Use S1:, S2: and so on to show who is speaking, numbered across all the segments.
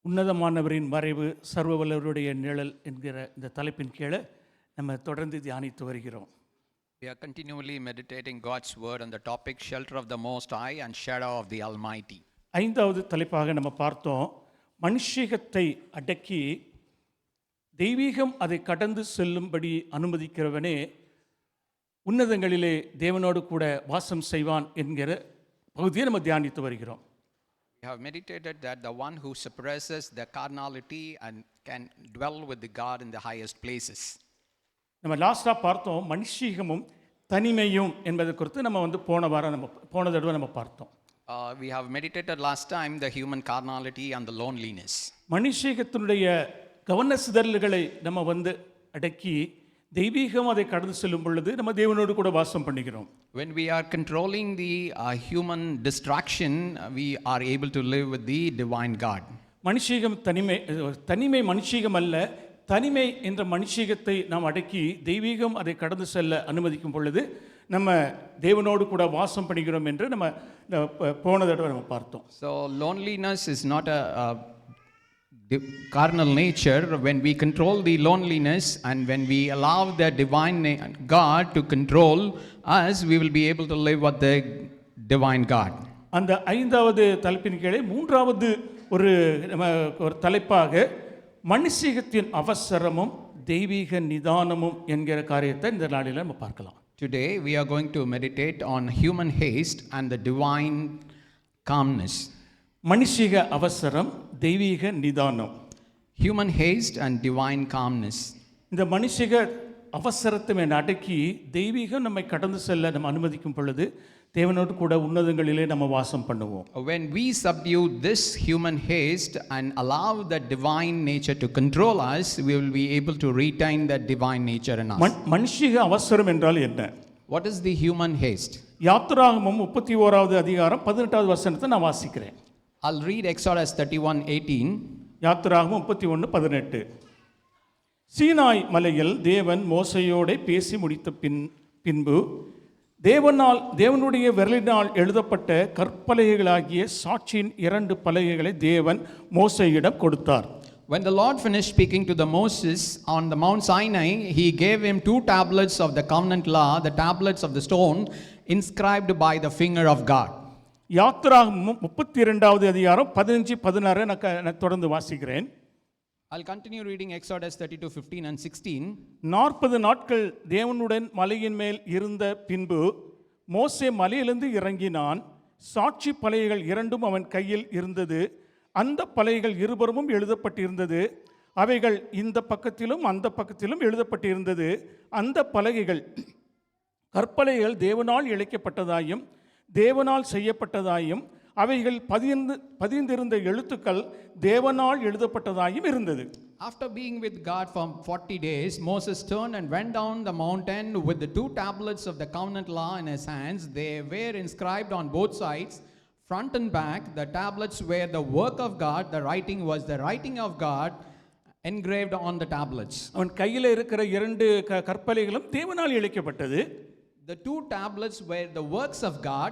S1: உன்னதமானவரின் மறைவு சர்வவல்லவருடைய நிழல் என்கிற இந்த தலைப்பின் கீழே நம்ம தொடர்ந்து தியானித்து வருகிறோம்.
S2: We are continually meditating God's word on the topic shelter of the Most High and shadow of the Almighty.
S1: ஐந்தாவது தலைப்பாக நம்ம பார்த்தோம், மனுஷீகத்தை அடக்கி தெய்வீகம் அதை கடந்து செல்லும்படி அனுமதிக்கிறவனே உன்னதங்களிலே தேவனோடு கூட வாசம் செய்வான் என்கிற பகுதியை நம்ம தியானித்து வருகிறோம்.
S2: We have meditated that the one who suppresses the carnality and can dwell with the God in the highest places.
S1: நம்ம லாஸ்ட்டாக பார்த்தோம் மனுஷீகமும் தனிமையும் என்பதை குறித்து நம்ம போன தடவை நம்ம பார்த்தோம்.
S2: We have meditated last time the human carnality and the loneliness.
S1: மனுஷீகத்தினுடைய கவன சிதறல்களை நம்ம அடக்கி தெய்வீகம் அதை கடந்து செல்லும் பொழுது நம்ம தேவனோடு கூட வாசம் பண்ணுகிறோம்.
S2: When we are controlling the human distraction, we are able to live with the divine God.
S1: மனுஷீகம் தனிமை மனுஷீகம் அல்ல, தனிமை என்ற மனுஷீகத்தை நாம் அடக்கி தெய்வீகம் அதை கடந்து செல்ல அனுமதிக்கும் பொழுது நம்ம தேவனோடு கூட வாசம் பண்ணுகிறோம் என்று நம்ம போன தடவை நம்ம பார்த்தோம்.
S2: So loneliness is not a carnal nature. When we control the loneliness and when we allow the divine God to control us, we will be able to live with the divine God.
S1: அந்த ஐந்தாவது தலைப்பின் கீழே மூன்றாவது ஒரு தலைப்பாக மனுஷீகத்தின் அவசரமும் தெய்வீக நிதானமும் என்கிற காரியத்தை இந்த நாளில் நம்ம பார்க்கலாம்.
S2: Today we are going to meditate on human haste and the divine calmness.
S1: மனுஷீக அவசரம், தெய்வீக நிதானம்.
S2: Human haste and divine calmness.
S1: இந்த மனுஷீக அவசரத்தை அடக்கி தெய்வீகம் நம்மை கடந்து செல்ல நம்ம அனுமதிக்கும் பொழுது தேவனோடு கூட உன்னதங்களிலே நம்ம வாசம் பண்ணுவோம்.
S2: When we subdue this human haste and allow the divine nature to control us, we will be able to retain that divine nature in us.
S1: மனுஷீக அவசரம் என்றால் என்ன?
S2: What is the human haste?
S1: யாத்திராகமம் 31வது அதிகாரம் 18வது வசனத்தை நான் வாசிக்கிறேன்.
S2: I'll read Exodus 31:18.
S1: யாத்திராகமம் 31:18. சீனாய் மலையில் தேவன் மோசையோடு பேசி முடித்த பின்பு தேவனுடைய விரலினால் எழுதப்பட்ட கற்பலகைகளாகிய சாட்சியின் 2 பலகைகளை தேவன் மோசையிடம் கொடுத்தார்.
S2: When the Lord finished speaking to the Moses on the Mount Sinai, he gave him 2 tablets of the covenant law, the tablets of the stone inscribed by the finger of God.
S1: யாத்திராகமம் 32வது அதிகாரம் 15-16 நான் தொடர்ந்து வாசிக்கிறேன்.
S2: I'll continue reading Exodus 32:15 and 16.
S1: 40 நாட்கள் தேவனுடன் மலையின் மேல் இருந்த பின்பு மோசே மலையிலிருந்து இறங்கினான். சாட்சி பலகைகள் 2 அவன் கையில் இருந்தது. அந்த பலகைகள் இருபுறமும் எழுதப்பட்டிருந்தது. அவைகள் இந்த பக்கத்திலும் அந்த பக்கத்திலும் எழுதப்பட்டிருந்தது. அந்த பலகைகள் கற்பலகைகள் தேவனால் இழைக்கப்பட்டதாயும் தேவனால் செய்யப்பட்டதாயும் அவைகள் பதிந்திருந்த எழுத்துக்கள் தேவனால் எழுதப்பட்டதாயும் இருந்தது.
S2: After being with God for 40 days, Moses turned and went down the mountain with the 2 tablets of the covenant law in his hands. They were inscribed on both sides, front and back. The tablets were the work of God. The writing was the writing of God engraved on the tablets.
S1: அவன் கையில் இருக்கிற 2 கற்பலகைகளும் தேவனால் இழைக்கப்பட்டது.
S2: The 2 tablets were the works of God.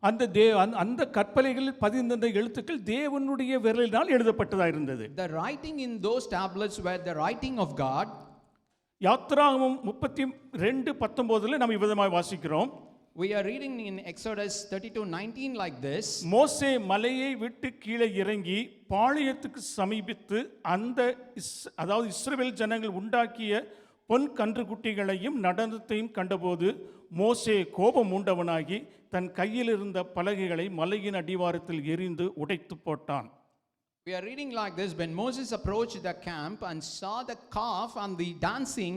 S1: அந்த கற்பலகைகளில் பதிந்திருந்த எழுத்துக்கள் தேவனுடைய விரலினால் எழுதப்பட்டதாக இருந்தது.
S2: The writing in those tablets were the writing of God.
S1: யாத்திராகமம் 32:19 நாம் இவ்விதமாய் வாசிக்கிறோம்.
S2: We are reading in Exodus 32:19 like this.
S1: மோசே மலையை விட்டு கீழே இறங்கி பாளையத்துக்கு சமீபித்து அதாவது இஸ்ரவேல் ஜனங்கள் உண்டாக்கிய பொன் கன்றுக்குட்டிகளையும் நடனத்தையும் கண்டபோது மோசே கோபம் உண்டவனாகி தன் கையில் இருந்த பலகைகளை மலையின் அடிவாரத்தில் எறிந்து உடைத்து போட்டான்.
S2: We are reading like this. When Moses approached the camp and saw the calf and the dancing,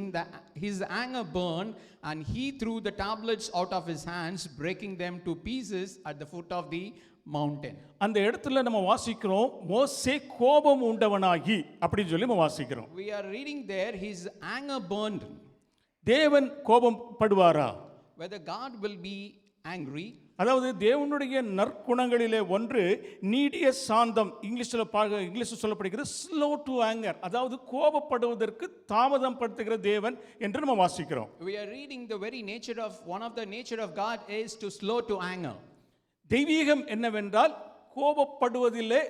S2: his anger burned, and he threw the tablets out of his hands, breaking them to pieces at the foot of the mountain.
S1: அந்த இடத்துல நம்ம வாசிக்கிறோம் மோசே கோபம் உண்டவனாகி அப்படி சொல்லி நம்ம வாசிக்கிறோம்.
S2: We are reading there his anger burned.
S1: தேவன் கோபம் படுவாரா?
S2: Whether God will be angry.
S1: அதாவது தேவனுடைய நற்குணங்களிலே ஒன்று நீடிய சாந்தம். இங்கிலீஷில் சொல்லப்படுகிறது ஸ்லோ டு ஆங்கர், அதாவது கோபப்படுவதற்கு தாமதம் படுத்துகிற தேவன் என்று நம்ம வாசிக்கிறோம்.
S2: We are reading the very nature of one of the nature of God is to slow to anger.
S1: தெய்வீகம் என்னவென்றால் கோபப்படுவதிலே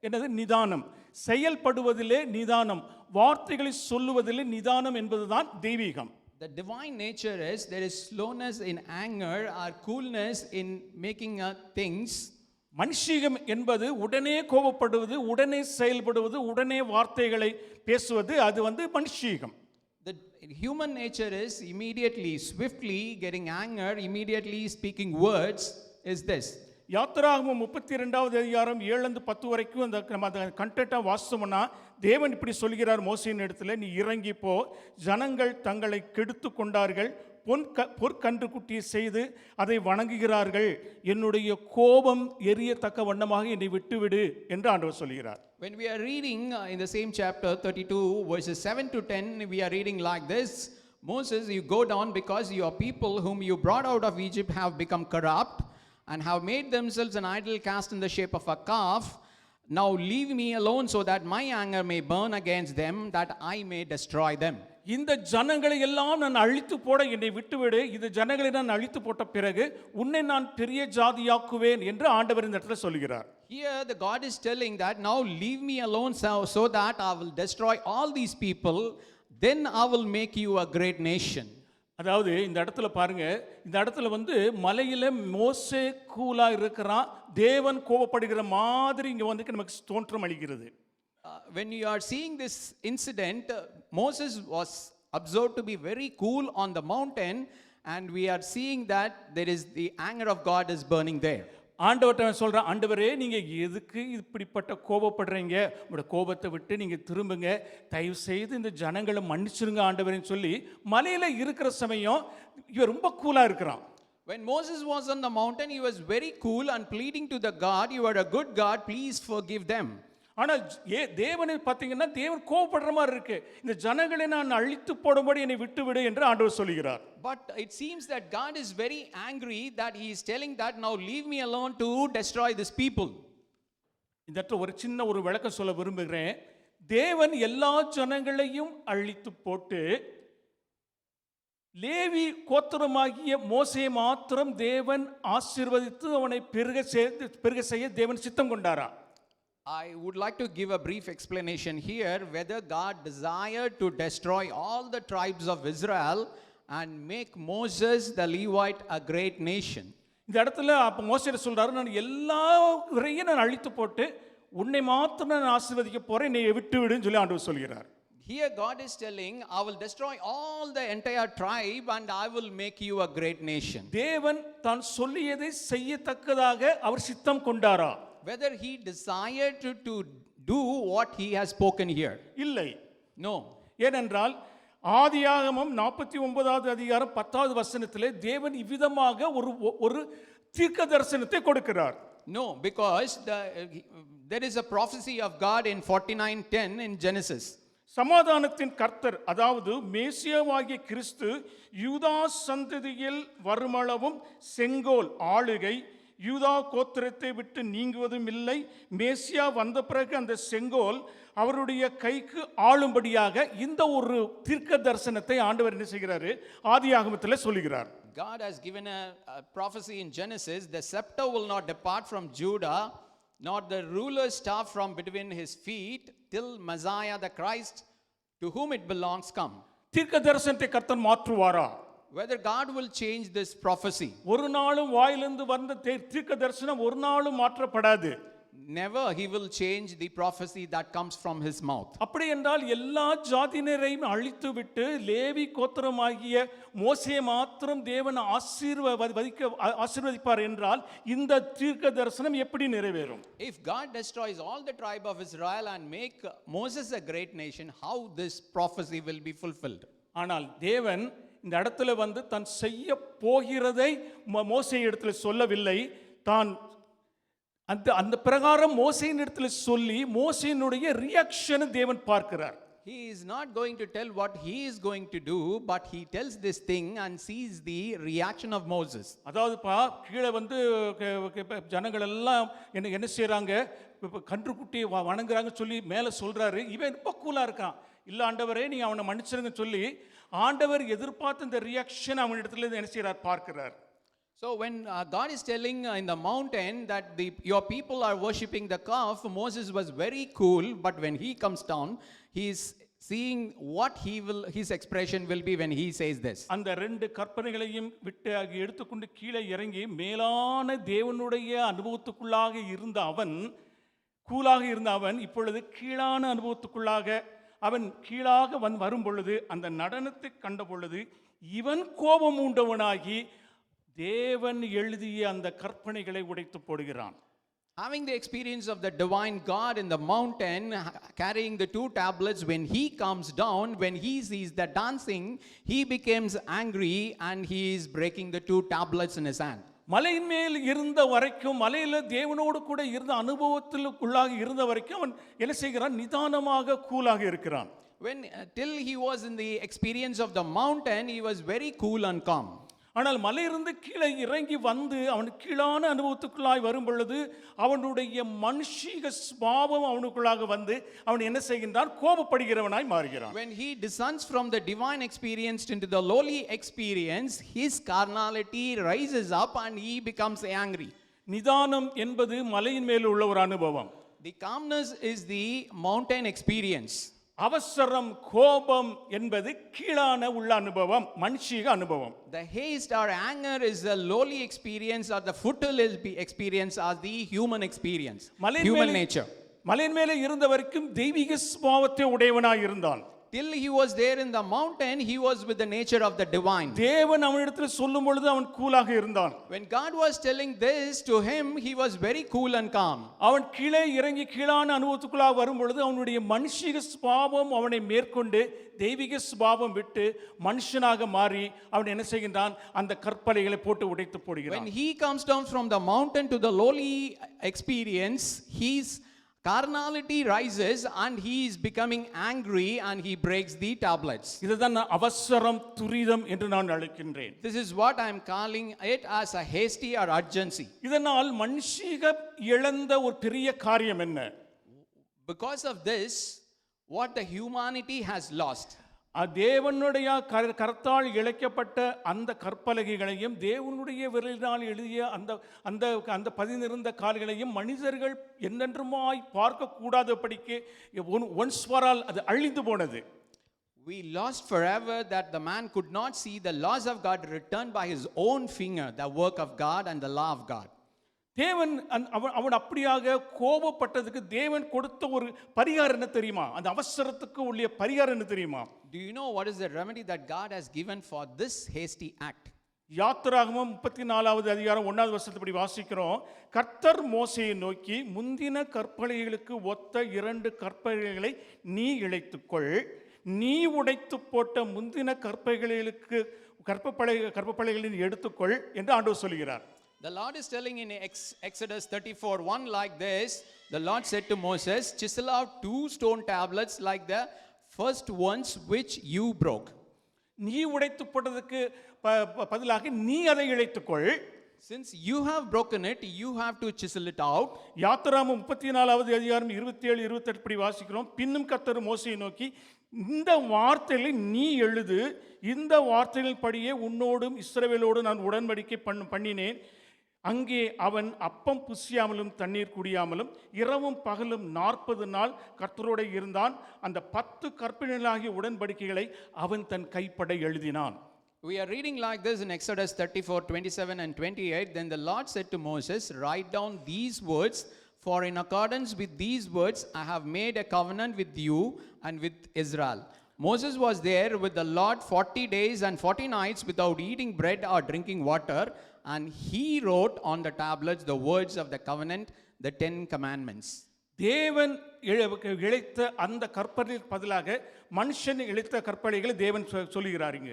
S1: என்னது நிதானம். செயல்படுவதிலே நிதானம், வார்த்தைகளை சொல்லுவதிலே நிதானம் என்பதுதான் தெய்வீகம்.
S2: The divine nature is there is slowness in anger or coolness in making things.
S1: மனுஷீகம் என்பது உடனே கோபப்படுவது, உடனே செயல்படுவது, உடனே வார்த்தைகளை பேசுவது, அது மனுஷீகம்.
S2: The human nature is immediately, swiftly getting anger, immediately speaking words is this.
S1: யாத்திராகமம் 32வது அதிகாரம் 7-10 வரைக்கும் நம்ம அந்த கண்டென்ட்டை வாசிச்சோம்னா தேவன் இப்படி சொல்கிறார் மோசேயின் இடத்துல, நீ இறங்கி போ, ஜனங்கள் தங்களை கெடுத்து கொண்டார்கள், பொற்கன்று குட்டியை செய்து அதை வணங்குகிறார்கள், என்னுடைய கோபம் எரியத்தக்க வண்ணமாக என்னை விட்டுவிடு என்று ஆண்டவர் சொல்கிறார்.
S2: When we are reading in the same chapter 32 verses 7 to 10, we are reading like this: Moses, you go down because your people whom you brought out of Egypt have become corrupt and have made themselves an idol cast in the shape of a calf. Now leave me alone so that my anger may burn against them, that I may destroy them.
S1: இந்த ஜனங்களை எல்லாம் நான் அழித்து போட என்னை விட்டுவிடு, இந்த ஜனங்களை நான் அழித்து போட்ட பிறகு உன்னை நான் பெரிய ஜாதியாக்குவேன் என்று ஆண்டவர் இந்த இடத்துல சொல்கிறார்.
S2: Here the God is telling that now leave me alone so that I will destroy all these people, then I will make you a great nation.
S1: அதாவது இந்த இடத்துல பாருங்க, இந்த இடத்துல மலையில மோசே கூலா இருக்கிறான், தேவன் கோபப்படுகிற மாதிரி இங்க நமக்கு தோற்றம் அளிக்கிறது.
S2: When you are seeing this incident, Moses was observed to be very cool on the mountain, and we are seeing that there is the anger of God is burning there.
S1: ஆண்டவர்ட்ட சொல்றான், ஆண்டவரே நீங்க எதுக்கு இப்படிப்பட்ட கோபப்படுறீங்க, உங்களுடைய கோபத்தை விட்டு நீங்க திரும்புங்க, தயவு செய்து இந்த ஜனங்களை மன்னிச்சிருங்க ஆண்டவரேன்னு சொல்லி மலையில இருக்கிற சமயம் இவன் ரொம்ப கூலா இருக்கிறான்.
S2: When Moses was on the mountain, he was very cool and pleading to the God, you are a good God, please forgive them.
S1: ஆனால் தேவனை பார்த்தீங்கன்னா தேவன் கோபப்படுற மாதிரி இருக்கு, இந்த ஜனங்களை நான் அழித்து போடும்படி என்னை விட்டுவிடு என்று ஆண்டவர் சொல்கிறார்.
S2: But it seems that God is very angry that he is telling that now leave me alone to destroy this people.
S1: இந்த இடத்துல ஒரு சின்ன விளக்கம் சொல்ல விரும்புகிறேன். தேவன் எல்லா ஜனங்களையும் அழித்து போட்டு லேவி கோத்திரமாகிய மோசே மாத்திரம் தேவன் ஆசீர்வதித்து அவனை பெருக செய்ய தேவன் சித்தம் கொண்டாரா?
S2: I would like to give a brief explanation here whether God desired to destroy all the tribes of Israel and make Moses the Levite a great nation.
S1: இந்த இடத்துல அப்ப மோசே சொல்றாரு, நான் எல்லாரையும் நான் அழித்து போட்டு உன்னை மாத்திரம் நான் ஆசீர்வதிக்க போறேன், என்னை விட்டு விடுன்னு சொல்லி ஆண்டவர் சொல்கிறார்.
S2: Here God is telling, I will destroy all the entire tribe and I will make you a great nation.
S1: தேவன் தான் சொல்லியதை செய்யத்தக்கதாக அவர் சித்தம் கொண்டாரா?
S2: Whether he desired to do what he has spoken here.
S1: இல்லை.
S2: No.
S1: ஏனென்றால் ஆதியாகமம் 49வது அதிகாரம் 10வது வசனத்திலே தேவன் இவ்விதமாக ஒரு தீர்க்க தரிசனத்தை கொடுக்கிறார்.
S2: No, because there is a prophecy of God in 49:10 in Genesis.
S1: சமாதானத்தின் கர்த்தர், அதாவது மேசியாவாகிய கிறிஸ்து யூதா சந்ததியில் வருமளவும் செங்கோல் ஆளுகை யூதா கோத்திரத்தை விட்டு நீங்குவதும் இல்லை, மேசியா வந்த பிறகு அந்த செங்கோல் அவருடைய கைக்கு ஆளும்படியாக இந்த ஒரு தீர்க்க தரிசனத்தை ஆண்டவர் என்ன செய்கிறாரு, ஆதியாகமத்தில் சொல்லுகிறார்.
S2: God has given a prophecy in Genesis, the scepter will not depart from Judah, nor the ruler's staff from between his feet, till Messiah the Christ, to whom it belongs, come.
S1: தீர்க்க தரிசனத்தை கர்த்தர் மாற்றுவாரா?
S2: Whether God will change this prophecy.
S1: ஒரு நாளும் வாயிலிருந்து வந்த தீர்க்க தரிசனம் ஒரு நாளும் மாற்றப்படாது.
S2: Never he will change the prophecy that comes from his mouth.
S1: அப்படி என்றால் எல்லா ஜாதியினரையும் அழித்து விட்டு லேவி கோத்திரமாகிய மோசே மாத்திரம் தேவன் ஆசீர்வதிப்பார் என்றால் இந்த தீர்க்க தரிசனம் எப்படி நிறைவேறும்?
S2: If God destroys all the tribe of Israel and make Moses a great nation, how this prophecy will be fulfilled?
S1: ஆனால் தேவன் இந்த இடத்துல தான் செய்ய போகிறதை மோசே இடத்துல சொல்லவில்லை, தான் அந்த பிரகாரம் மோசேயின் இடத்துல சொல்லி மோசேயினுடைய ரியாக்ஷனை தேவன் பார்க்கிறார்.
S2: He is not going to tell what he is going to do, but he tells this thing and sees the reaction of Moses.
S1: அதாவது கீழே ஜனங்கள் எல்லாம் என்ன செய்றாங்க, கன்றுக்குட்டியை வணங்குறாங்க சொல்லி மேலே சொல்றாரு, இவன் ரொம்ப கூலா இருக்கான், இல்ல ஆண்டவரே நீங்க அவனை மன்னிச்சிருங்க சொல்லி ஆண்டவர் எதிர்பார்த்த இந்த ரியாக்ஷன் அவன் இடத்துல என்ன செய்றார், பார்க்கிறார்.
S2: So when God is telling in the mountain that your people are worshipping the calf, Moses was very cool, but when he comes down, he is seeing what his expression will be when he says this.
S1: அந்த ரெண்டு கற்பனைகளையும் விட்டு எடுத்துக்கொண்டு கீழே இறங்கி மேலான தேவனுடைய அனுபவத்துக்குள்ளாக இருந்த அவன், கூலாக இருந்த அவன் இப்பொழுது கீழான அனுபவத்துக்குள்ளாக அவன் கீழாக வரும் பொழுது அந்த நடனத்தை கண்ட பொழுது இவன் கோபம் உண்டவனாகி தேவன் எழுதிய அந்த கற்பனைகளை உடைத்து போடுகிறான்.
S2: Having the experience of the divine God in the mountain, carrying the two tablets, when he comes down, when he sees the dancing, he becomes angry and he is breaking the two tablets in his hand.
S1: மலையின் மேல் இருந்த வரைக்கும், மலையில தேவனோடு கூட இருந்த அனுபவத்திற்குள்ளாக இருந்த வரைக்கும் அவன் என்ன செய்கிறான்? நிதானமாக கூலாக இருக்கிறான்.
S2: When till he was in the experience of the mountain, he was very cool and calm.
S1: ஆனால் மலையிலிருந்து கீழே இறங்கி வந்து அவன் கீழான அனுபவத்துக்குள்ளாய் வரும் பொழுது அவனுடைய மனுஷீக சுபாவம் அவனுக்குள்ளாக வந்து அவன் என்ன செய்கின்றான்? கோபப்படுகிறவனாய் மாறுகிறான்.
S2: When he descends from the divine experience into the lowly experience, his carnality rises up and he becomes angry.
S1: நிதானம் என்பது மலையின் மேல் உள்ள ஒரு அனுபவம்.
S2: The calmness is the mountain experience.
S1: அவசரம், கோபம் என்பது கீழான உள்ள அனுபவம், மனுஷீக அனுபவம்.
S2: The haste or anger is the lowly experience, or the futile experience, or the human experience, human nature.
S1: மலையின் மேலே இருந்த வரைக்கும் தெய்வீக சுபாவத்தை உடையவனாய் இருந்தான்.
S2: Till he was there in the mountain, he was with the nature of the divine.
S1: தேவன் அவனிடத்தில் சொல்லும் பொழுது அவன் கூலாக இருந்தான்.
S2: When God was telling this to him, he was very cool and calm.
S1: அவன் கீழே இறங்கி கீழான அனுபவத்துக்குள்ளாக வரும் பொழுது அவனுடைய மனுஷீக சுபாவம் அவனை மேற்கொண்டு தெய்வீக சுபாவம் விட்டு மனுஷனாக மாறி அவன் என்ன செய்கின்றான்? அந்த கற்பனைகளை போட்டு உடைத்து போடுகிறான்.
S2: When he comes down from the mountain to the lowly experience, his carnality rises and he is becoming angry and he breaks the tablets.
S1: இதுதான் அவசரம், துரிதம் என்று நான் அழைக்கின்றேன்.
S2: This is what I am calling it as a hasty or urgency.
S1: இதனால் மனுஷீக இழந்த ஒரு பெரிய காரியம் என்ன?
S2: Because of this, what the humanity has lost.
S1: தேவனுடைய கர்த்தால் இழைக்கப்பட்ட அந்த கற்பலகைகளையும் தேவனுடைய விரலினால் எழுதிய அந்த அந்த அந்த பதினிருந்த கால்களையும் மனிதர்கள் என்னென்றுமாய் பார்க்க கூடாதபடிக்கு ஒன்ஸ் ஃபார் ஆல் அது அழிந்து போனது.
S2: We lost forever that the man could not see the laws of God written by his own finger, the work of God and the law of God.
S1: தேவன் அவன் அப்படியாக கோபப்பட்டதுக்கு தேவன் கொடுத்த ஒரு பரிகாரம் என்ன தெரியுமா? அந்த அவசரத்துக்கு உள்ள பரிகாரம் என்ன தெரியுமா?
S2: Do you know what is the remedy that God has given for this hasty act?
S1: யாத்திராகமம் 34வது அதிகாரம் 1வது வசனத்தை வாசிக்கிறோம். கர்த்தர் மோசேயை நோக்கி, முந்தின கற்பலகைகளுக்கு ஒத்த 2 கற்பலகைகளை நீ இழைத்துக்கொள், நீ உடைத்து போட்ட முந்தின கற்பலகைகளுக்கு கற்பலகைகளை எடுத்துக்கொள் என்று ஆண்டவர் சொல்கிறார்.
S2: The Lord is telling in Exodus 34:1 like this. The Lord said to Moses, chisel out 2 stone tablets like the first ones which you broke.
S1: நீ உடைத்து போட்டதுக்கு பதிலாக நீ அதை இழைத்துக்கொள்.
S2: Since you have broken it, you have to chisel it out.
S1: யாத்திராகமம் 34வது அதிகாரம் 27 28 படி வாசிக்கிறோம். பின்னும் கர்த்தர் மோசேயை நோக்கி, இந்த வார்த்தைகளை நீ எழுது, இந்த வார்த்தைகளின் படியே உன்னோடும் இஸ்ரவேலோடும் நான் உடன்படிக்கை பண்ணினேன். அங்கே அவன் அப்பம் புசியாமலும் தண்ணீர் குடியாமலும் இரவும் பகலும் 40 நாள் கர்த்தரோடு இருந்தான். அந்த 10 கற்பனைகளாகிய உடன்படிக்கைகளை அவன் தன் கைப்பட எழுதினான்.
S2: We are reading like this in Exodus 34:27 and 28. Then the Lord said to Moses, write down these words, for in accordance with these words I have made a covenant with you and with Israel. Moses was there with the Lord 40 days and 40 nights without eating bread or drinking water, and he wrote on the tablets the words of the covenant, the 10 commandments.
S1: தேவன் இழைத்த அந்த கற்பனைக்கு பதிலாக மனுஷன் இழைத்த கற்பனைகளை தேவன் சொல்லுகிறாருங்க.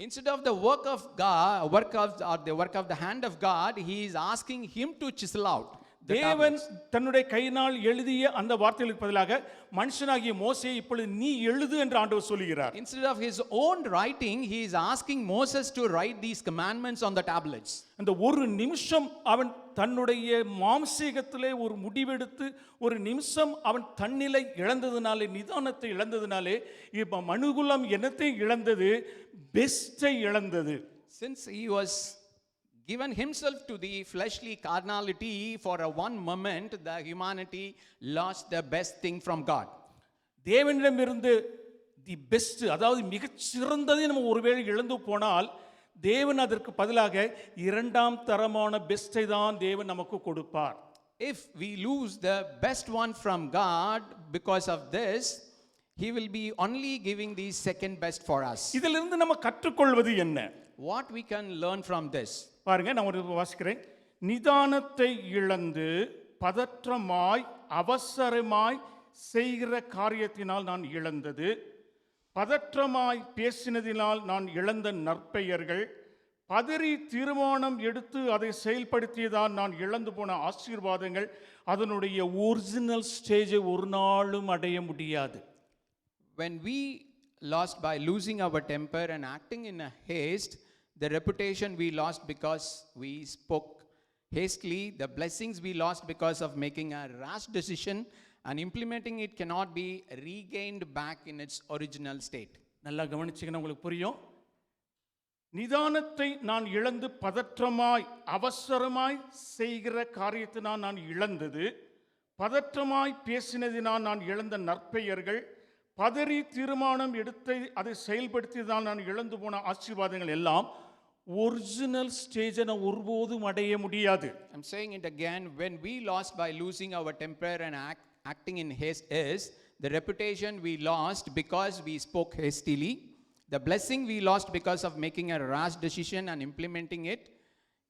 S2: Instead of the work of God, the work of the hand of God, he is asking him to chisel out.
S1: தேவன் தன்னுடைய கையினால் எழுதிய அந்த வார்த்தைகளுக்கு பதிலாக மனுஷனாகிய மோசே இப்பொழுது நீ எழுது என்று ஆண்டவர் சொல்கிறார்.
S2: Instead of his own writing, he is asking Moses to write these commandments on the tablets.
S1: அந்த ஒரு நிமிஷம் அவன் தன்னுடைய மாம்சீகத்திலே ஒரு முடிவெடுத்து ஒரு நிமிஷம் அவன் தன்னிலை இழந்ததினாலே, நிதானத்தை இழந்ததினாலே இப்ப மனுகுலம் என்னத்தை இழந்தது? பெஸ்டை இழந்தது.
S2: Since he was given himself to the fleshly carnality for a one moment, the humanity lost the best thing from God.
S1: தேவனிடமிருந்து தி பெஸ்ட், அதாவது மிகச் சிறந்ததை நம்ம ஒருவேளை இழந்து போனால் தேவன் அதற்கு பதிலாக இரண்டாம் தரமான பெஸ்டை தான் தேவன் நமக்கு கொடுப்பார்.
S2: If we lose the best one from God because of this, he will be only giving the second best for us.
S1: இதிலிருந்து நம்ம கற்றுக்கொள்வது என்ன?
S2: What we can learn from this?
S1: பாருங்க, நான் ஒரு வாசிக்கிறேன். நிதானத்தை இழந்து பதற்றமாய் அவசரமாய் செய்கிற காரியத்தினால் நான் இழந்தது, பதற்றமாய் பேசினதினால் நான் இழந்த நற்பெயர்கள், பதறி தீர்மானம் எடுத்து அதை செயல்படுத்தியதால் நான் இழந்து போன ஆசீர்வாதங்கள், அதனுடைய ஒரிஜினல் ஸ்டேஜை ஒரு நாளும் அடைய முடியாது.
S2: When we lost by losing our temper and acting in a haste, the reputation we lost because we spoke hastily, the blessings we lost because of making a rash decision and implementing it cannot be regained back in its original state.
S1: நல்லா கவனிச்சிங்கன்னா உங்களுக்கு புரியும். நிதானத்தை நான் இழந்து பதற்றமாய் அவசரமாய் செய்கிற காரியத்தினால் நான் இழந்தது, பதற்றமாய் பேசினதினால் நான் இழந்த நற்பெயர்கள், பதறி தீர்மானம் எடுத்து அதை செயல்படுத்தியதால் நான் இழந்து போன ஆசீர்வாதங்கள் எல்லாம் ஒரிஜினல் ஸ்டேஜை நான் ஒருபோதும் அடைய முடியாது.
S2: I'm saying it again. When we lost by losing our temper and acting in haste is the reputation we lost because we spoke hastily, the blessing we lost because of making a rash decision and implementing it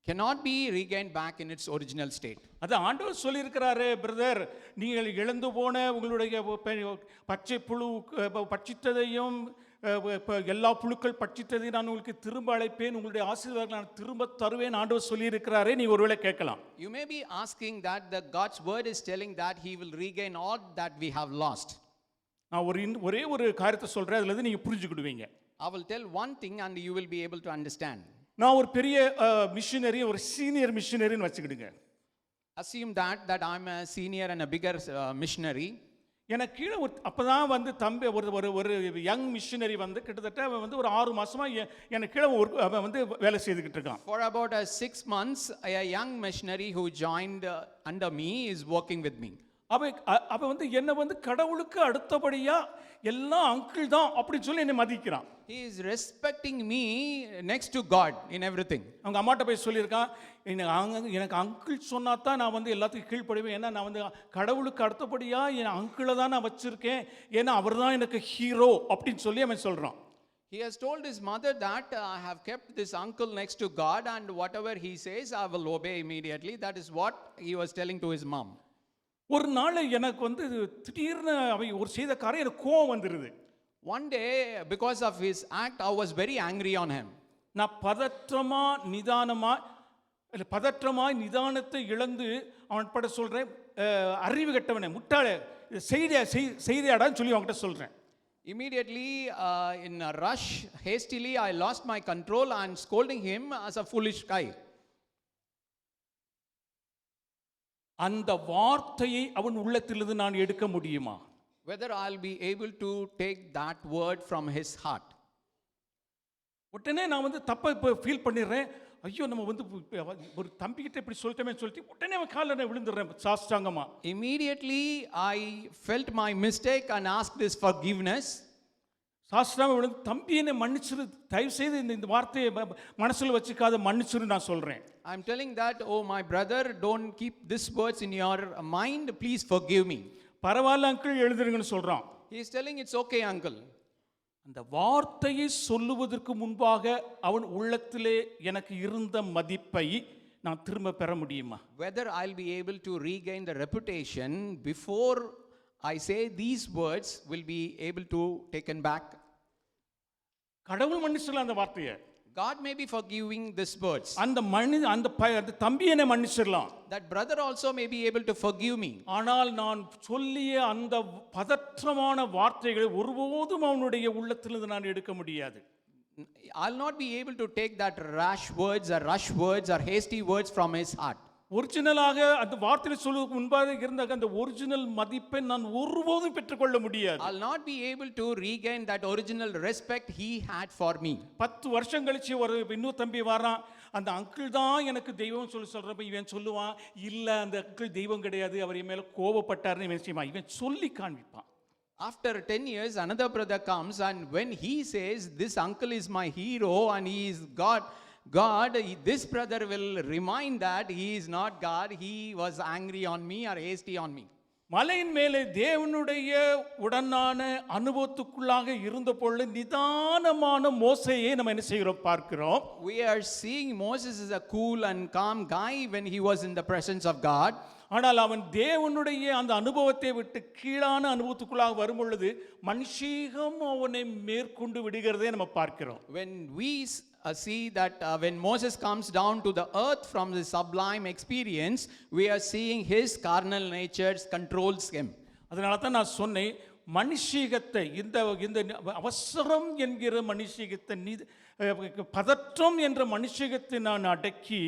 S2: cannot be regained back in its original state.
S1: அது ஆண்டவர் சொல்லியிருக்கிறாரு, brother, நீங்கள் இழந்து போன உங்களுடைய பச்சை புழு பட்சித்ததையும் எல்லா புழுக்கள் பட்சித்ததையும் நான் உங்களுக்கு திரும்ப அழைப்பேன், உங்களுடைய ஆசீர்வாதங்களை நான் திரும்ப தருவேன் ஆண்டவர் சொல்லியிருக்கிறாரே. நீ ஒருவேளை கேட்கலாம்,
S2: You may be asking that the God's word is telling that he will regain all that we have lost.
S1: நான் ஒரே ஒரு காரியத்தை சொல்றேன், அதுல இருந்து நீங்க புரிஞ்சுக்கிடுவீங்க.
S2: I will tell one thing and you will be able to understand.
S1: நான் ஒரு பெரிய மிஷனரி, ஒரு சீனியர் மிஷனரின்னு வச்சுக்கிடுங்க.
S2: Assume that I'm a senior and a bigger missionary.
S1: எனக்கு கீழே அப்பதான் வந்து தம்பி ஒரு யங் மிஷனரி வந்து கிட்டத்தட்ட அவன் வந்து ஒரு 6 மாசமா எனக்கு கீழே அவன் வந்து வேலை செய்துக்கிட்டு இருக்கான்.
S2: For about 6 months, a young missionary who joined under me is working with me.
S1: அவ வந்து என்ன வந்து கடவுளுக்கு அடுத்தபடியா எல்லாம் அங்கிள் தான் அப்படின்னு சொல்லி என்னை மதிக்கிறான்.
S2: He is respecting me next to God in everything.
S1: அவங்க அம்மாட்ட போய் சொல்லியிருக்கான், எனக்கு அங்கிள் சொன்னா தான் நான் வந்து எல்லாத்துக்கும் கீழ்ப்படுவேன், ஏன்னா நான் வந்து கடவுளுக்கு அடுத்தபடியா என் அங்கிளை தான் நான் வச்சிருக்கேன், ஏன்னா அவர் தான் எனக்கு ஹீரோ அப்படின்னு சொல்லி அவன் சொல்றான்.
S2: He has told his mother that I have kept this uncle next to God and whatever he says I will obey immediately. That is what he was telling to his mom.
S1: ஒரு நாள் எனக்கு வந்து திடீர்னு அவன் ஒரு செய்த காரியம் எனக்கு கோவம் வந்துருது.
S2: One day, because of his act, I was very angry on him.
S1: நான் பதற்றமாய் நிதானத்தை இழந்து அவன் பட சொல்றேன், அறிவு கட்டவனே, முட்டாளே, செய்தியாடான்னு சொல்லி அவன்கிட்ட சொல்றேன்.
S2: Immediately, in a rush, hastily, I lost my control and scolding him as a foolish guy.
S1: அந்த வார்த்தையை அவன் உள்ளத்திலிருந்து நான் எடுக்க முடியுமா?
S2: Whether I'll be able to take that word from his heart.
S1: உடனே நான் வந்து தப்பா இப்போ ஃபீல் பண்ணிடுறேன். ஐயோ, நம்ம வந்து ஒரு தம்பிக்கிட்ட இப்படி சொல்லிட்டு உடனே அவன் காலில் நான் விழுந்துடுறேன் சாஷ்டாங்கமா.
S2: Immediately, I felt my mistake and asked his forgiveness.
S1: சாஸ்திராம விழுந்து, தம்பி என்னை மன்னிச்சிரு, தயவு செய்து இந்த வார்த்தையை மனசில் வச்சுக்காத, மன்னிச்சிரு நான் சொல்றேன்.
S2: I'm telling that, oh my brother, don't keep these words in your mind, please forgive me.
S1: பரவாயில்ல அங்கிள், எழுதுருங்கன்னு சொல்றான்.
S2: He is telling it's okay uncle.
S1: அந்த வார்த்தையை சொல்லுவதற்கு முன்பாக அவன் உள்ளத்திலே எனக்கு இருந்த மதிப்பை நான் திரும்ப பெற முடியுமா?
S2: Whether I'll be able to regain the reputation before I say these words will be able to taken back.
S1: கடவுள் மன்னிச்சிடலாம் அந்த வார்த்தையை.
S2: God may be forgiving these words.
S1: அந்த தம்பி என்னை மன்னிச்சிடலாம்.
S2: That brother also may be able to forgive me.
S1: ஆனால் நான் சொல்லிய அந்த பதற்றமான வார்த்தைகளை ஒருபோதும் அவனுடைய உள்ளத்திலிருந்து நான் எடுக்க முடியாது.
S2: I'll not be able to take that rash words or rush words or hasty words from his heart.
S1: ஒரிஜினலாக அந்த வார்த்தையை சொல்லுவதற்கு முன்பாக இருந்த அந்த ஒரிஜினல் மதிப்பை நான் ஒருபோதும் பெற்றுக்கொள்ள முடியாது.
S2: I'll not be able to regain that original respect he had for me.
S1: 10 வருஷம் கழிச்சு ஒரு இன்னொரு தம்பி வரான், அந்த அங்கிள் தான் எனக்கு தெய்வம் சொல்றப்ப இவன் சொல்லுவான், இல்ல அந்த அங்கிள் தெய்வம் கிடையாது, அவர் என் மேல கோபப்பட்டாருன்னு இவன் செய்வான். இவன் சொல்லி காண்பிப்பான்.
S2: After 10 years, another brother comes, and when he says, this uncle is my hero and he is God, this brother will remind that he is not God, he was angry on me or hasty on me.
S1: மலையின் மேலே தேவனுடைய உடனான அனுபவத்துக்குள்ளாக இருந்த பொழுது நிதானமான மோசேயை நம்ம என்ன செய்கிறோம் பார்க்கிறோம்.
S2: We are seeing Moses is a cool and calm guy when he was in the presence of God.
S1: ஆனால் அவன் தேவனுடைய அந்த அனுபவத்தை விட்டு கீழான அனுபவத்துக்குள்ளாக வரும் பொழுது மனுஷீகம் அவனை மேற்கொண்டு விடுகிறதே நம்ம பார்க்கிறோம்.
S2: When we see that when Moses comes down to the earth from the sublime experience, we are seeing his carnal natures controls him.
S1: அதனால தான் நான் சொன்னேன், மனுஷீகத்தை இந்த இந்த அவசரம் என்கிற மனுஷீகத்தை பதற்றம் என்ற மனுஷீகத்தை நான் அடக்கி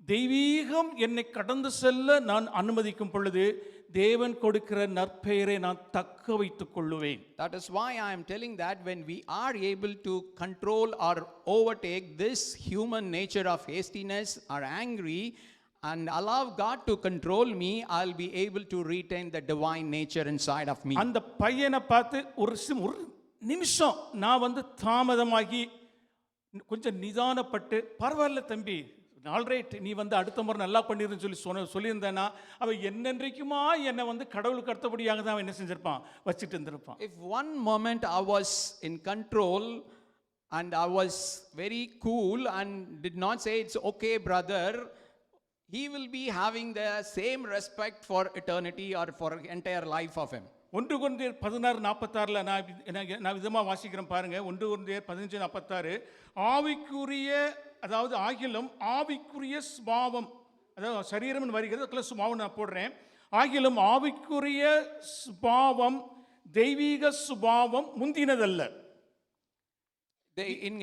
S1: தெய்வீகம் என்னை கடந்து செல்ல நான் அனுமதிக்கும் பொழுது தேவன் கொடுக்கிற நற்பெயரை நான் தக்க வைத்துக் கொள்ளுவேன்.
S2: That is why I am telling that when we are able to control or overtake this human nature of hastiness or angry and allow God to control me, I'll be able to retain the divine nature inside of me.
S1: அந்த பையனை பார்த்து ஒரு நிமிஷம் நான் தாமதமாகி கொஞ்சம் நிதானப்பட்டு, பரவாயில்ல தம்பி, alright, நீ அடுத்த முறை நல்லா பண்ணிருன்னு சொல்லியிருந்தேன்னா அவன் என்னென்றைக்குமா என்னை கடவுளுக்கு அடுத்தபடியாக தான் அவன் என்ன செஞ்சிருப்பான், வச்சுட்டு இருந்திருப்பான்.
S2: If one moment I was in control and I was very cool and did not say it's okay brother, he will be having the same respect for eternity or for entire life of him.
S1: 1 கொரிந்தியர் 16:46 நான் விதமாக வாசிக்கிறேன் பாருங்க. 1 கொரிந்தியர் 15:46 ஆவிக்குரிய, அதாவது ஆகிலும் ஆவிக்குரிய சுபாவம், அதாவது சரீரம் வருகிறது, அதுக்குள்ள சுபாவம் நான் போடுறேன். ஆகிலும் ஆவிக்குரிய சுபாவம் தெய்வீக சுபாவம் முந்தினதல்ல.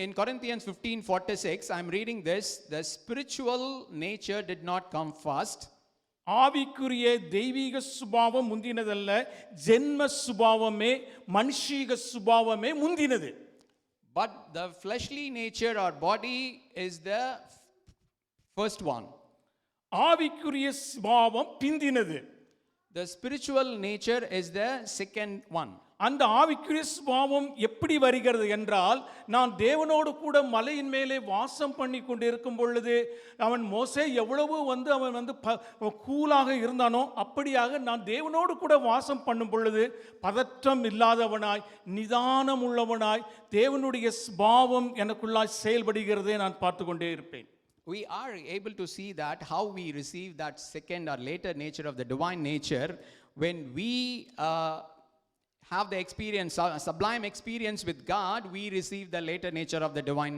S2: In Corinthians 15:46, I am reading this, the spiritual nature did not come first.
S1: ஆவிக்குரிய தெய்வீக சுபாவம் முந்தினதல்ல, ஜென்ம சுபாவமே மனுஷீக சுபாவமே முந்தினது.
S2: But the fleshly nature or body is the first one.
S1: ஆவிக்குரிய சுபாவம் பிந்தினது.
S2: The spiritual nature is the second one.
S1: அந்த ஆவிக்குரிய சுபாவம் எப்படி வருகிறது என்றால், நான் தேவனோடு கூட மலையின் மேலே வாசம் பண்ணி கொண்டு இருக்கும் பொழுது அவன் மோசே எவ்வளவு அவன் கூலாக இருந்தானோ அப்படியாக நான் தேவனோடு கூட வாசம் பண்ணும் பொழுது பதற்றம் இல்லாதவனாய் நிதானம் உள்ளவனாய் தேவனுடைய சுபாவம் எனக்குள்ளாய் செயல்படுகிறதை நான் பார்த்து கொண்டே இருப்பேன்.
S2: We are able to see that how we receive that second or later nature of the divine nature when we have the experience, sublime experience with God, we receive the later nature of the divine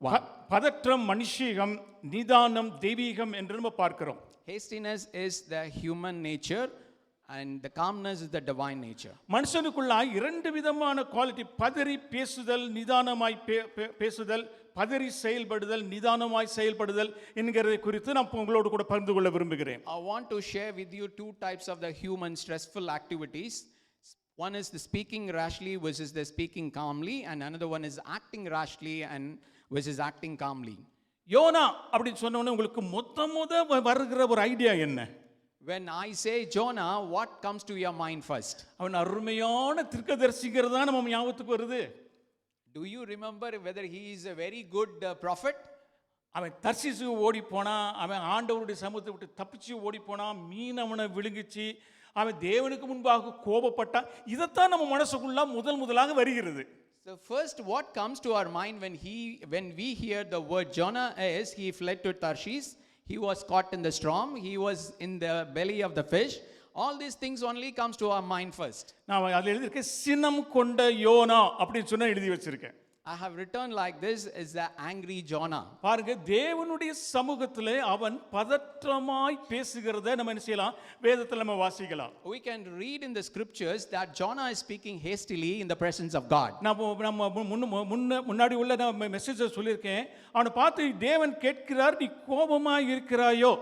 S2: one.
S1: பதற்றம் மனுஷீகம், நிதானம் தெய்வீகம் என்று நம்ம பார்க்கிறோம்.
S2: Hastiness is the human nature and the calmness is the divine nature.
S1: மனுஷனுக்குள்ளாய் 2 விதமான quality, பதறி பேசுதல், நிதானமாய் பேசுதல், பதறி செயல்படுதல், நிதானமாய் செயல்படுதல் என்கிறதை குறித்து நான் உங்களோடு கூட பகிர்ந்து கொள்ள விரும்புகிறேன்.
S2: I want to share with you 2 types of the human stressful activities. One is the speaking rashly versus the speaking calmly, and another one is acting rashly and versus acting calmly.
S1: யோனா அப்படி சொன்ன உடனே உங்களுக்கு மொத்த வருகிற ஒரு idea என்ன?
S2: When I say Jonah, what comes to your mind first?
S1: அவன் அருமையான தீர்க்கதரிசிங்கிறது தான் நம்ம ஞாபகத்துக்கு வருது.
S2: Do you remember whether he is a very good prophet?
S1: அவன் தர்சீசுக்கு ஓடி போனான், அவன் ஆண்டவருடைய சமூகத்தை விட்டு தப்பிச்சு ஓடி போனான், மீன் அவனை விழுங்கிச்சு, அவன் தேவனுக்கு முன்பாக கோபப்பட்டான். இதைத்தான் நம்ம மனசுக்குள்ள முதலாக வருகிறது.
S2: So first what comes to our mind when we hear the word Jonah is he fled to Tarshish, he was caught in the storm, he was in the belly of the fish. All these things only comes to our mind first.
S1: நான் அதில் எழுதியிருக்கேன், சினம் கொண்ட YONO அப்படின்னு சொன்னா எழுதி வச்சிருக்கேன்.
S2: I have written like this is the angry Jonah.
S1: பாருங்க, தேவனுடைய சமூகத்திலே அவன் பதற்றமாய் பேசுகிறதை நம்ம என்ன செய்யலாம், வேதத்தில் நம்ம வாசிக்கலாம்.
S2: We can read in the scriptures that Jonah is speaking hastily in the presence of God.
S1: நம்ம முன்னாடி உள்ள நான் மெசேஜ் சொல்லியிருக்கேன், அவனை பார்த்து தேவன் கேட்கிறார், நீ கோபமாய் இருக்கிறாயோ?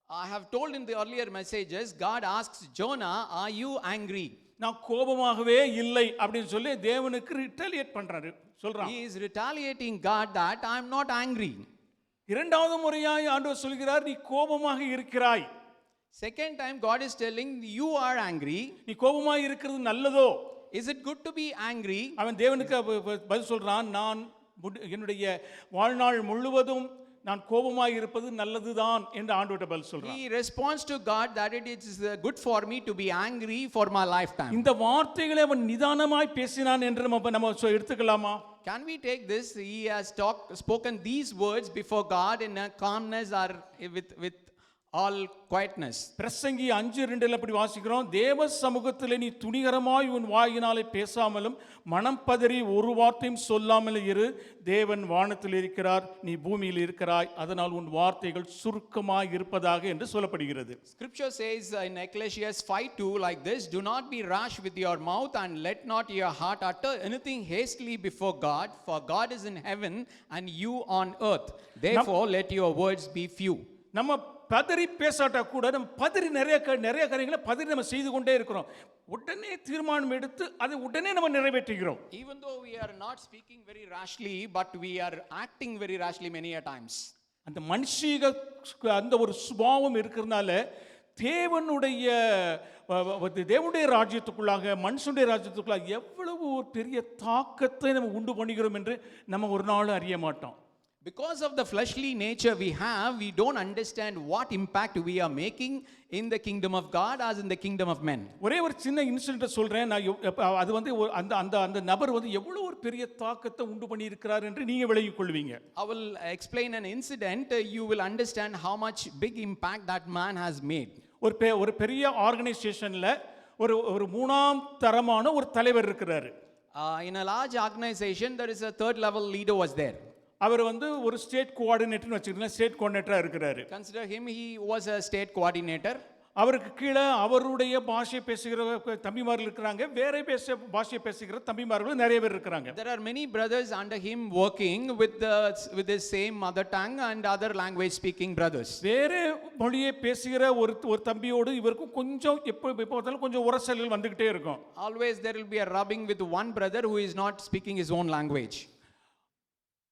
S2: I have told in the earlier messages, God asks Jonah, are you angry?
S1: நான் கோபமாகவே இல்லை அப்படின்னு சொல்லி தேவனுக்கு ரிட்டாலியேட் பண்றாரு, சொல்றான்.
S2: He is retaliating God that I am not angry.
S1: இரண்டாவது முறையாய் ஆண்டவர் சொல்கிறார், நீ கோபமாக இருக்கிறாய்.
S2: Second time, God is telling, you are angry.
S1: நீ கோபமாக இருக்கிறது நல்லதோ?
S2: Is it good to be angry?
S1: அவன் தேவனுக்கு பதில் சொல்றான், நான் என்னுடைய வாழ்நாள் முழுவதும் நான் கோபமாக இருப்பது நல்லதுதான் என்று ஆண்டவர்ட்ட பதில் சொல்றான்.
S2: He responds to God that it is good for me to be angry for my lifetime.
S1: இந்த வார்த்தைகளை அவன் நிதானமாய் பேசினான் என்று நம்ம எடுத்துக்கலாமா?
S2: Can we take this? He has spoken these words before God in a calmness or with all quietness.
S1: பிரசங்கி 5:2 அப்படி வாசிக்கிறோம், தேவ சமூகத்திலே நீ துணிகரமாய் உன் வாயினாலே பேசாமலும் மனம் பதறி ஒரு வார்த்தையும் சொல்லாமல் இரு. தேவன் வானத்தில் இருக்கிறார், நீ பூமியில் இருக்கிறாய், அதனால் உன் வார்த்தைகள் சுருக்கமாய் இருப்பதாக என்று சொல்லப்படுகிறது.
S2: Scripture says in Ecclesiastes 5:2 like this, do not be rash with your mouth and let not your heart utter anything hastily before God, for God is in heaven and you on earth. Therefore let your words be few.
S1: நம்ம பதறி பேசாட்டா கூட நம்ம பதறி நிறைய காரியங்களை பதறி நம்ம செய்து கொண்டே இருக்கிறோம். உடனே தீர்மானம் எடுத்து அதை உடனே நம்ம நிறைவேற்றுகிறோம்.
S2: Even though we are not speaking very rashly, but we are acting very rashly many a times.
S1: அந்த மனுஷீக அந்த ஒரு சுபாவம் இருக்கிறதுனால தேவனுடைய ராஜ்யத்துக்குள்ளாக மனுஷனுடைய ராஜ்யத்துக்குள்ளாக எவ்வளவு ஒரு பெரிய தாக்கத்தை நம்ம உண்டு பண்ணுகிறோம் என்று நம்ம ஒரு நாள் அறிய மாட்டோம்.
S2: Because of the fleshly nature we have, we don't understand what impact we are making in the kingdom of God as in the kingdom of men.
S1: ஒரே ஒரு சின்ன இன்சிடென்ட் சொல்றேன். நான் அது வந்து அந்த அந்த அந்த நபர் வந்து எவ்வளவு ஒரு பெரிய தாக்கத்தை உண்டு பண்ணி இருக்கிறார் என்று நீங்க விளங்கிக் கொள்வீங்க.
S2: I will explain an incident. You will understand how much big impact that man has made.
S1: ஒரு பெரிய ஆர்கனைசேஷன்ல ஒரு மூணாம் தரமான ஒரு தலைவர் இருக்கிறாரு.
S2: In a large organization, there is a third level leader was there.
S1: அவர் வந்து ஒரு ஸ்டேட் கோஆர்டினேட்டர்னு வச்சுக்கலாம், ஸ்டேட் கோஆர்டினேட்டரா இருக்கிறாரு.
S2: Consider him, he was a state coordinator.
S1: அவருக்கு கீழே அவருடைய பாஷை பேசுகிற தம்பிமார்கள் இருக்கிறாங்க, வேற பாஷை பேசுகிற தம்பிமார்கள் நிறைய பேர் இருக்கிறாங்க.
S2: There are many brothers under him working with the same mother tongue and other language speaking brothers.
S1: வேற மொழியை பேசுகிற ஒரு தம்பியோடு இவருக்கும் கொஞ்சம் எப்போ பார்த்தாலும் கொஞ்சம் உரசல்கள் வந்துகிட்டே இருக்கும்.
S2: Always there will be a rubbing with one brother who is not speaking his own language.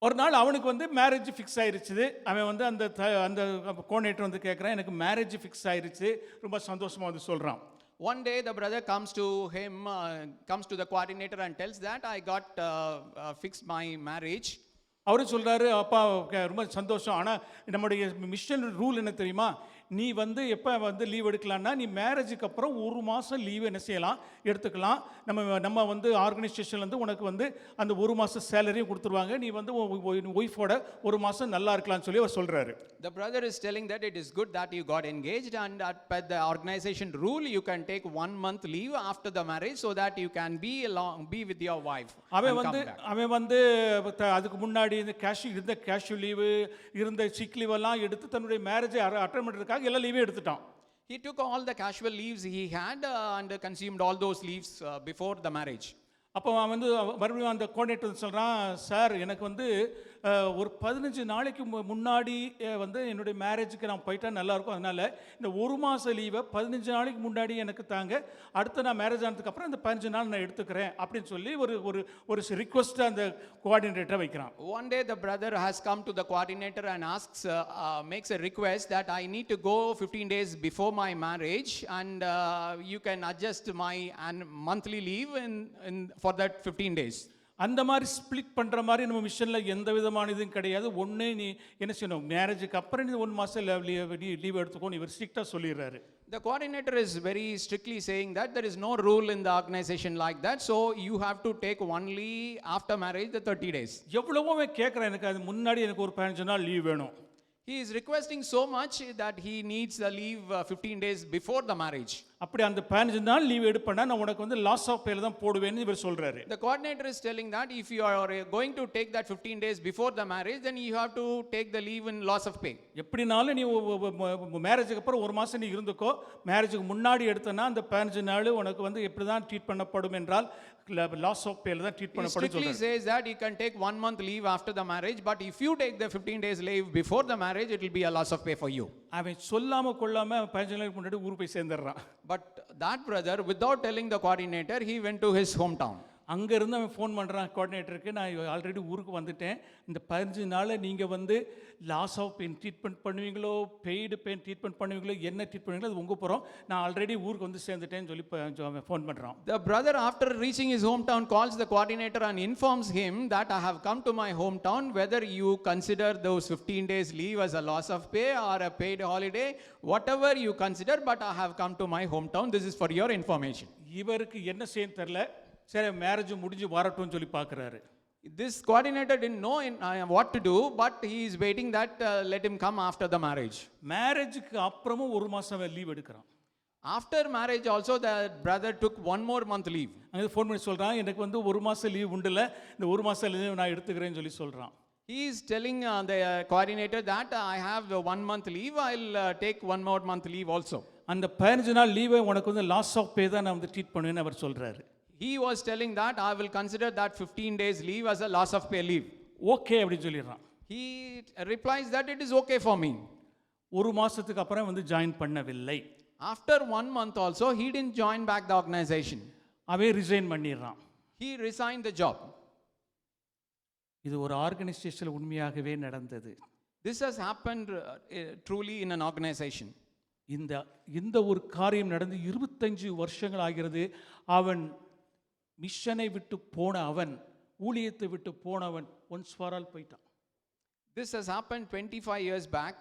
S1: ஒரு நாள் அவனுக்கு வந்து மேரேஜ் ஃபிக்ஸ் ஆயிருச்சு. அவன் வந்து அந்த கோஆர்டினேட்டர் வந்து கேட்குறான், எனக்கு மேரேஜ் ஃபிக்ஸ் ஆயிருச்சு, ரொம்ப சந்தோஷமா வந்து சொல்றான்.
S2: One day the brother comes to the coordinator and tells that I got fixed my marriage.
S1: அவரு சொல்றாரு, அப்பா ரொம்ப சந்தோஷம், ஆனால் நம்முடைய மிஷன் ரூல் என்ன தெரியுமா, நீ வந்து எப்போ வந்து லீவ் எடுக்கலாம்னா நீ மேரேஜுக்கு அப்புறம் ஒரு மாதம் லீவ் என்ன செய்யலாம் எடுத்துக்கலாம். நம்ம வந்து ஆர்கனைசேஷன்லேருந்து உனக்கு வந்து அந்த ஒரு மாதம் சேலரியும் கொடுத்துருவாங்க, நீ வந்து ஒய்ஃபோட ஒரு மாதம் நல்லா இருக்கலாம்னு சொல்லி அவர் சொல்கிறாரு.
S2: The brother is telling that it is good that you got engaged and per the organization rule you can take 1 month leave after the marriage so that you can be with your wife.
S1: அவன் வந்து அதுக்கு முன்னாடி இந்த casual leave இருந்த sick leave எல்லாம் எடுத்து தன்னுடைய மேரேஜை attend பண்ணுறதுக்காக எல்லா லீவே எடுத்துட்டான்.
S2: He took all the casual leaves he had and consumed all those leaves before the marriage.
S1: அப்போ அவன் வந்து மறுபடியும் அந்த கோஆர்டினேட்டர் சொல்கிறான், சார் எனக்கு வந்து ஒரு 15 நாளைக்கு முன்னாடி வந்து என்னுடைய மேரேஜுக்கு நான் போயிட்டா நல்லாயிருக்கும், அதனால் இந்த ஒரு மாத லீவை 15 நாளைக்கு முன்னாடி எனக்கு தாங்க, அடுத்து நான் மேரேஜ் ஆனதுக்கப்புறம் இந்த 15 நாள் நான் எடுத்துக்கிறேன் அப்படின்னு சொல்லி ஒரு ரிக்வஸ்ட்டை அந்த கோஆர்டினேட்டரை வைக்கிறான்.
S2: One day the brother has come to the coordinator and makes a request that I need to go 15 days before my marriage and you can adjust my monthly leave for that 15 days.
S1: அந்த மாதிரி split பண்ணுற மாதிரி நம்ம மிஷனில் எந்த விதமான இதுவும் கிடையாது. ஒன்று நீ என்ன செய்யணும், மேரேஜுக்கு அப்புறம் நீ 1 மாதம் லீவ் எடுத்துக்கோன்னு இவர் ஸ்ட்ரிக்டாக சொல்லிடுறாரு.
S2: The coordinator is very strictly saying that there is no rule in the organization like that, so you have to take only after marriage the 30 days.
S1: எவ்வளவோ கேட்குறேன், எனக்கு அது முன்னாடி எனக்கு ஒரு 15 நாள் லீவ் வேணும்.
S2: He is requesting so much that he needs the leave 15 days before the marriage.
S1: அப்படி அந்த 15 நாள் லீவ் எடுப்பேன்னா நான் உனக்கு வந்து லாஸ் ஆஃப் பேல தான் போடுவேன்னு இவர் சொல்றாரு.
S2: The coordinator is telling that if you are going to take that 15 days before the marriage, then you have to take the leave in loss of pay.
S1: எப்படினாலும் நீ மேரேஜுக்கு அப்புறம் ஒரு மாசம் நீ இருந்துக்கோ, மேரேஜுக்கு முன்னாடி எடுத்தனா அந்த 15 நாள் உனக்கு வந்து எப்படி தான் ட்ரீட் பண்ணப்படும் என்றால் லாஸ் ஆஃப் பேல தான் ட்ரீட் பண்ணப்படும் சொல்றாரு.
S2: He strictly says that you can take 1 month leave after the marriage, but if you take the 15 days leave before the marriage, it will be a loss of pay for you.
S1: அவன் சொல்லாம கொள்ளாம 15 நாளுக்கு முன்னாடி ஊர் போய் சேர்ந்துறான்.
S2: But that brother, without telling the coordinator, he went to his hometown.
S1: அங்கேருந்து அவன் phone பண்ணுறான் கோஆர்டினேட்டருக்கு, நான் ஆல்ரெடி ஊருக்கு வந்துட்டேன், இந்த 15 நாளில் நீங்கள் வந்து லாஸ் ஆஃப் பெயின் ட்ரீட்மெண்ட் பண்ணுவீங்களோ, பெய்டு பெயின் ட்ரீட்மெண்ட் பண்ணுவீங்களோ, என்ன ட்ரீட் பண்ணுவீங்களோ அது உங்கள் போகிறோம், நான் ஆல்ரெடி ஊருக்கு வந்து சேர்ந்துட்டேன்னு சொல்லி அவன் ஃபோன் பண்ணுறான்.
S2: The brother, after reaching his hometown, calls the coordinator and informs him that I have come to my hometown, whether you consider those 15 days leave as a loss of pay or a paid holiday, whatever you consider, but I have come to my hometown. This is for your information.
S1: இவருக்கு என்ன செய்யன்னு தெரில, சரி marriage முடிஞ்சு வரட்டும்னு சொல்லி பார்க்குறாரு.
S2: This coordinator didn't know what to do, but he is waiting that let him come after the marriage.
S1: மேரேஜுக்கு அப்புறமும் ஒரு மாதம் லீவ் எடுக்கிறான்.
S2: After marriage also, the brother took one more month leave.
S1: அங்கே ஃபோன் பண்ணி சொல்கிறான், எனக்கு வந்து ஒரு மாதம் லீவ் உண்டுல, இந்த ஒரு மாதம் லீவ் நான் எடுத்துக்கிறேன்னு சொல்லி சொல்கிறான்.
S2: He is telling the coordinator that I have 1 month leave, I'll take 1 more month leave also.
S1: அந்த 15 நாள் லீவை உனக்கு வந்து லாஸ் ஆஃப் பே தான் நான் வந்து ட்ரீட் பண்ணுவேன்னு அவர் சொல்கிறாரு.
S2: He was telling that I will consider that 15 days leave as a loss of pay leave.
S1: Okay அப்படின்னு சொல்லிடுறான்.
S2: He replies that it is okay for me.
S1: ஒரு மாதத்துக்கு அப்புறம் வந்து ஜாயின் பண்ணவில்லை.
S2: After 1 month also, he didn't join back the organization.
S1: அவன் resign பண்ணிடுறான்.
S2: He resigned the job.
S1: இது ஒரு ஆர்கனைசேஷனில் உண்மையாகவே நடந்தது.
S2: This has happened truly in an organization.
S1: இந்த ஒரு காரியம் நடந்து 25 வருஷங்கள் ஆகிறது. அவன் மிஷனை விட்டு போன அவன், ஊழியத்தை விட்டு போனவன் ஒன்ஸ் ஃபார் ஆல் போயிட்டான்.
S2: This has happened 25 years back.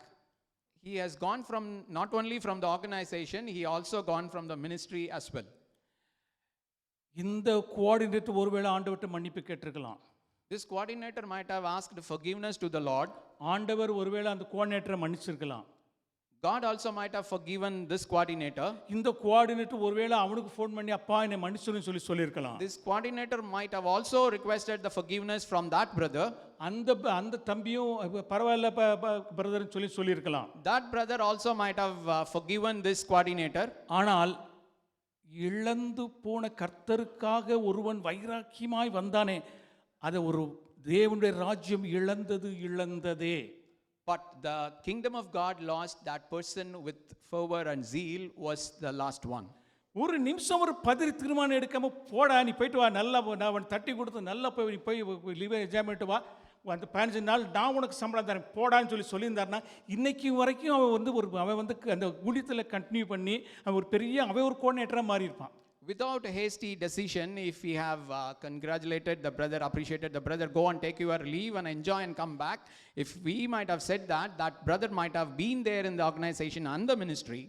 S2: He has gone from not only from the organization, he also gone from the ministry as well.
S1: இந்த கோஆர்டினேட்டர் ஒருவேளை ஆண்டவர்ட்ட மன்னிப்பு கேட்டிருக்கலாம்.
S2: This coordinator might have asked forgiveness to the Lord.
S1: ஆண்டவர் ஒருவேளை அந்த கோஆர்டினேட்டரை மன்னிச்சிருக்கலாம்.
S2: God also might have forgiven this coordinator.
S1: இந்த coordinator ஒருவேளை அவனுக்கு ஃபோன் பண்ணி அப்பா என்னை மன்னிச்சிருன்னு சொல்லியிருக்கலாம்.
S2: This coordinator might have also requested the forgiveness from that brother.
S1: அந்த தம்பியும் பரவாயில்ல பிரதர்னு சொல்லியிருக்கலாம்.
S2: That brother also might have forgiven this coordinator.
S1: ஆனால் இழந்து போன கர்த்தருக்காக ஒருவன் வைராக்கியமாய் வந்தானே, அதை ஒரு தேவனுடைய ராஜ்யம் இழந்ததே.
S2: But the kingdom of God lost that person with fervor and zeal was the last one.
S1: ஒரு நிமிஷம் ஒரு பதறி தீர்மானம் எடுக்காம போடா நீ போயிட்டு வா, நல்லா அவன் தட்டி கொடுத்து நல்லா போய் நீ போய் லீவ் என்ஜாய் பண்ணிட்டு வா, அந்த 15 நாள் நான் உனக்கு சம்பளம் தரேன் போடான்னு சொல்லியிருந்தாருன்னா இன்னைக்கு வரைக்கும் அவன் வந்து அந்த ஊழியத்தில் கண்டினியூ பண்ணி அவன் ஒரு கோஆர்டினேட்டராக மாறி இருப்பான்.
S2: Without a hasty decision, if we have congratulated the brother, appreciated the brother, go and take your leave and enjoy and come back, if we might have said that brother might have been there in the organization and the ministry.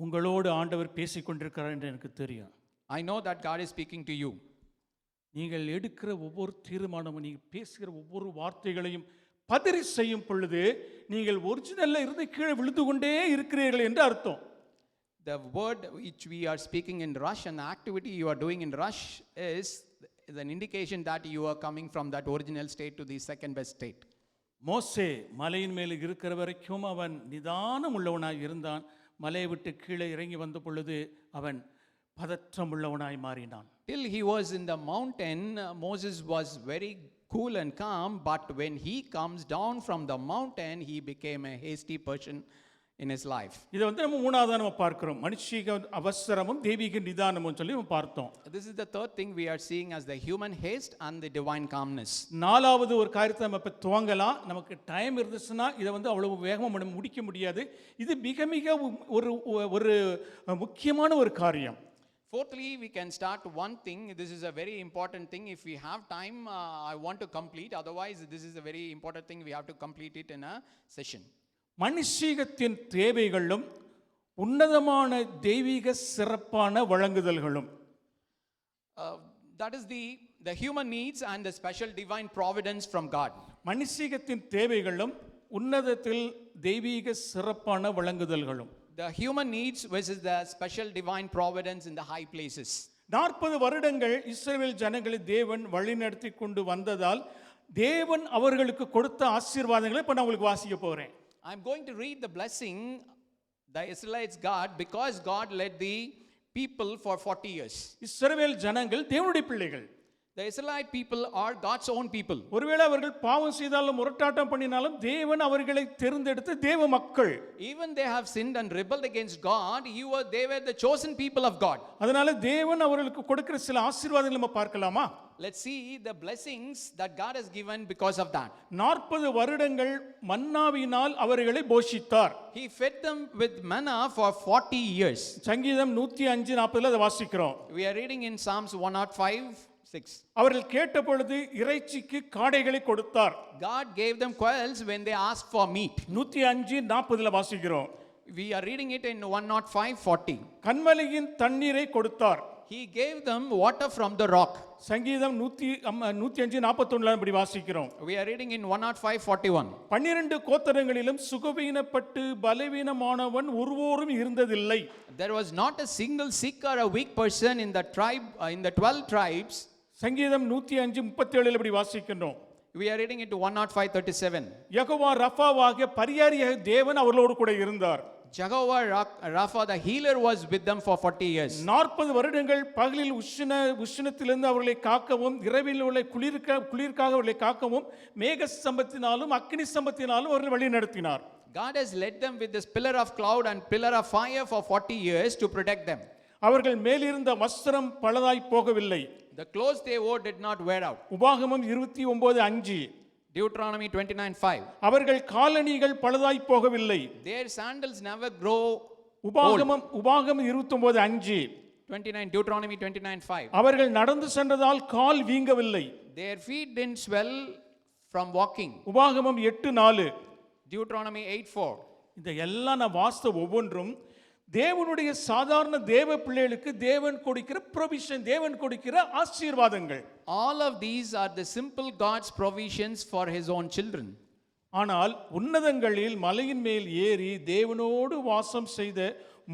S1: உங்களோடு ஆண்டவர் பேசிக் கொண்டிருக்கிறார் என்று எனக்கு தெரியும்.
S2: I know that God is speaking to you.
S1: நீங்கள் எடுக்கிற ஒவ்வொரு தீர்மானமும், நீங்கள் பேசுகிற ஒவ்வொரு வார்த்தைகளையும் பதறி செய்யும் பொழுது நீங்கள் ஒரிஜினல்ல இருந்து கீழே விழுந்து கொண்டே இருக்கிறீர்கள் என்று அர்த்தம்.
S2: The word which we are speaking in rush and the activity you are doing in rush is an indication that you are coming from that original state to the second best state.
S1: மோசே மலையின் மேல் இருக்கிற வரைக்கும் அவன் நிதானம் உள்ளவனாய் இருந்தான். மலையை விட்டு கீழே இறங்கி வந்த பொழுது அவன் பதற்றம் உள்ளவனாய் மாறினான்.
S2: Till he was in the mountain, Moses was very cool and calm, but when he comes down from the mountain, he became a hasty person in his life.
S1: இதை வந்து நம்ம மூணாவதாக பார்க்கிறோம். மனுஷிக அவசரமும் தெய்வீக நிதானமும் சொல்லி பார்த்தோம்.
S2: This is the third thing we are seeing as the human haste and the divine calmness.
S1: நாலாவது ஒரு காரியத்தை நம்ம இப்போ துவங்கலாம். நமக்கு டைம் இருந்துச்சுன்னா இதை வந்து அவ்வளவு வேகமாக முடிக்க முடியாது. இது மிக ஒரு முக்கியமான ஒரு காரியம்.
S2: Fourthly, we can start one thing. This is a very important thing. If we have time, I want to complete. Otherwise, this is a very important thing. We have to complete it in a session.
S1: மனுஷீகத்தின் தேவைகளும் உன்னதமான தெய்வீக சிறப்பான வழங்குதல்களும்.
S2: That is the human needs and the special divine providence from God.
S1: மனுஷீகத்தின் தேவைகளும் உன்னதத்தில் தெய்வீக சிறப்பான வழங்குதல்களும்.
S2: The human needs versus the special divine providence in the high places.
S1: 40 வருடங்கள் இஸ்ரவேல் ஜனங்களை தேவன் வழிநடத்தி கொண்டு வந்ததால் தேவன் அவர்களுக்கு கொடுத்த ஆசீர்வாதங்களை இப்ப நான் உங்களுக்கு வாசிக்க போறேன்.
S2: I'm going to read the blessing the Israelites got because God led the people for 40 years.
S1: இஸ்ரவேல் ஜனங்கள் தேவனுடைய பிள்ளைகள்.
S2: The Israelite people are God's own people.
S1: ஒருவேளை அவர்கள் பாவம் செய்தாலும் முரட்டாட்டம் பண்ணினாலும் தேவன் அவர்களை தேர்ந்தெடுத்த தேவ மக்கள்.
S2: Even they have sinned and rebelled against God, they were the chosen people of God.
S1: அதனால தேவன் அவர்களுக்கு கொடுக்கிற சில ஆசீர்வாதங்களை நம்ம பார்க்கலாமா?
S2: Let's see the blessings that God has given because of that.
S1: 40 வருடங்கள் மன்னாவினால் அவர்களை போஷித்தார்.
S2: He fed them with manna for 40 years.
S1: சங்கீதம் 105:40 அதை வாசிக்கிறோம்.
S2: We are reading in Psalms 105:6.
S1: அவர்கள் கேட்ட பொழுது இறைச்சிக்கு காடைகளை கொடுத்தார்.
S2: God gave them quails when they asked for meat.
S1: 105:40 வாசிக்கிறோம்.
S2: We are reading it in 105:40.
S1: கன்மலையின் தண்ணீரை கொடுத்தார்.
S2: He gave them water from the rock.
S1: சங்கீதம் 105:41 இப்படி வாசிக்கிறோம்.
S2: We are reading in 105:41.
S1: 12 கோத்திரங்களிலும் சுகவீனப்பட்டு பலவீனமானவன் ஒருவரும் இருந்ததில்லை.
S2: There was not a single sick or a weak person in the tribe in the 12 tribes.
S1: சங்கீதம் 105:37 இப்படி வாசிக்கிறோம்.
S2: We are reading it to 105:37.
S1: Jehovah ரஃபாவாகிய பரியாரியாக தேவன் அவர்களோடு கூட இருந்தார்.
S2: Jehovah Rapha the healer was with them for 40 years.
S1: 40 வருடங்கள் பகலில் உஷ்ணத்திலிருந்து அவர்களை காக்கவும் இரவில் உள்ள குளிர்க்காக அவர்களை காக்கவும் மேக ஸ்தம்பத்தினாலும் அக்கினி ஸ்தம்பத்தினாலும் அவர்கள் வழி நடத்தினார்.
S2: God has led them with this pillar of cloud and pillar of fire for 40 years to protect them.
S1: அவர்கள் மேலிருந்த வஸ்திரம் பழுதாய் போகவில்லை.
S2: The clothes they wore did not wear out.
S1: உபாகமம் 29:5.
S2: Deuteronomy 29:5.
S1: அவர்கள் காலணிகள் பழுதாய் போகவில்லை.
S2: Their sandals never grow.
S1: உபாகமம் 29:5.
S2: 29 Deuteronomy 29:5.
S1: அவர்கள் நடந்து சென்றதால் கால் வீங்கவில்லை.
S2: Their feet didn't swell from walking.
S1: உபாகமம் 8:4.
S2: Deuteronomy 8:4.
S1: இந்த எல்லாம் நான் வாஸ்த ஒவ்வொன்றும் தேவனுடைய சாதாரண தேவ பிள்ளைகளுக்கு தேவன் கொடுக்கிற ப்ரொவிஷன், தேவன் கொடுக்கிற ஆசீர்வாதங்கள்.
S2: All of these are the simple God's provisions for his own children.
S1: ஆனால் உன்னதங்களில் மலையின் மேல் ஏறி தேவனோடு வாசம் செய்த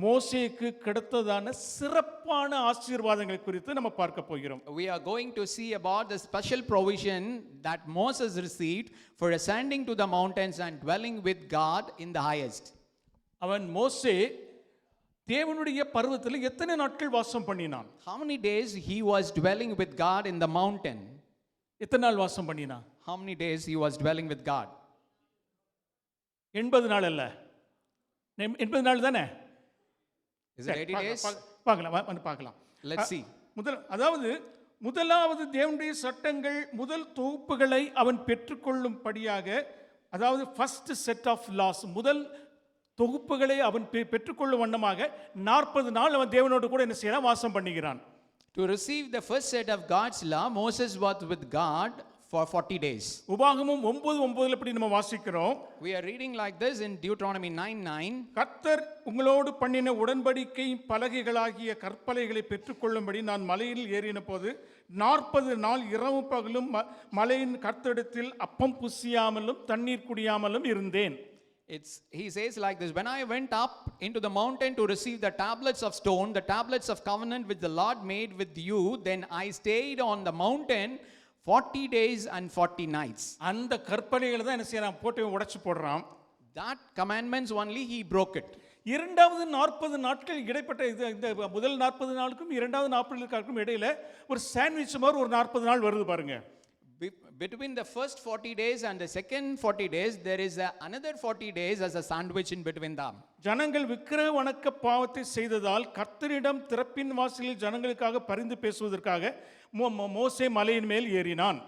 S1: மோசேக்கு கிடைத்ததான சிறப்பான ஆசீர்வாதங்கள் குறித்து நம்ம பார்க்க போகிறோம்.
S2: We are going to see about the special provision that Moses received for ascending to the mountains and dwelling with God in the highest.
S1: அவன் மோசே தேவனுடைய பர்வதத்தில் எத்தனை நாட்கள் வாசம் பண்ணினான்?
S2: How many days he was dwelling with God in the mountain?
S1: எத்தனை நாள் வாசம் பண்ணினான்?
S2: How many days he was dwelling with God?
S1: 80 நாள் அல்ல, 80 நாள் தானே?
S2: Is it 80 days?
S1: பார்க்கலாம்.
S2: Let's see.
S1: முதலாவது தேவனுடைய சட்டங்கள் முதல் தொகுப்புகளை அவன் பெற்றுக்கொள்ளும்படியாக, அதாவது ஃபர்ஸ்ட் செட் ஆஃப் லாஸ், முதல் தொகுப்புகளை அவன் பெற்றுக்கொள்ளும் வண்ணமாக 40 நாள் அவன் தேவனோடு கூட என்ன செய்யறான்? வாசம் பண்ணுகிறான்.
S2: To receive the first set of God's law, Moses was with God for 40 days.
S1: உபாகமம் 9:9 இப்படி நம்ம வாசிக்கிறோம்.
S2: We are reading like this in Deuteronomy 9:9.
S1: கர்த்தர் உங்களோடு பண்ணின உடன்படிக்கை பலகைகளாகிய கற்பலைகளை பெற்றுக்கொள்ளும்படி நான் மலையில் ஏறின போது 40 நாள் இரவும் பகலும் மலையின் கர்த்தரிடத்தில் அப்பம் புசியாமலும் தண்ணீர் குடியாமலும் இருந்தேன்.
S2: He says like this: when I went up into the mountain to receive the tablets of stone, the tablets of covenant which the Lord made with you, then I stayed on the mountain 40 days and 40 nights.
S1: அந்த கற்பனைகளை தான் என்ன செய்யறான்? போட்டு உடைச்சு போடுறான்.
S2: That commandments only he broke it.
S1: இரண்டாவது 40 நாட்கள் இடைப்பட்ட இந்த முதல் 40 நாளுக்கும் இரண்டாவது 40 நாளுக்கும் இடையில ஒரு சாண்ட்விச் மாதிரி ஒரு 40 நாள் வருது பாருங்க.
S2: Between the first 40 days and the second 40 days, there is another 40 days as a sandwich in between them.
S1: ஜனங்கள் விக்கிரக வணக்க பாவத்தை செய்ததால் கர்த்தரிடம் திறப்பின் வாசலில் ஜனங்களுக்காக பரிந்து பேசுவதற்காக மோசே மலையின் மேல் ஏறினான்.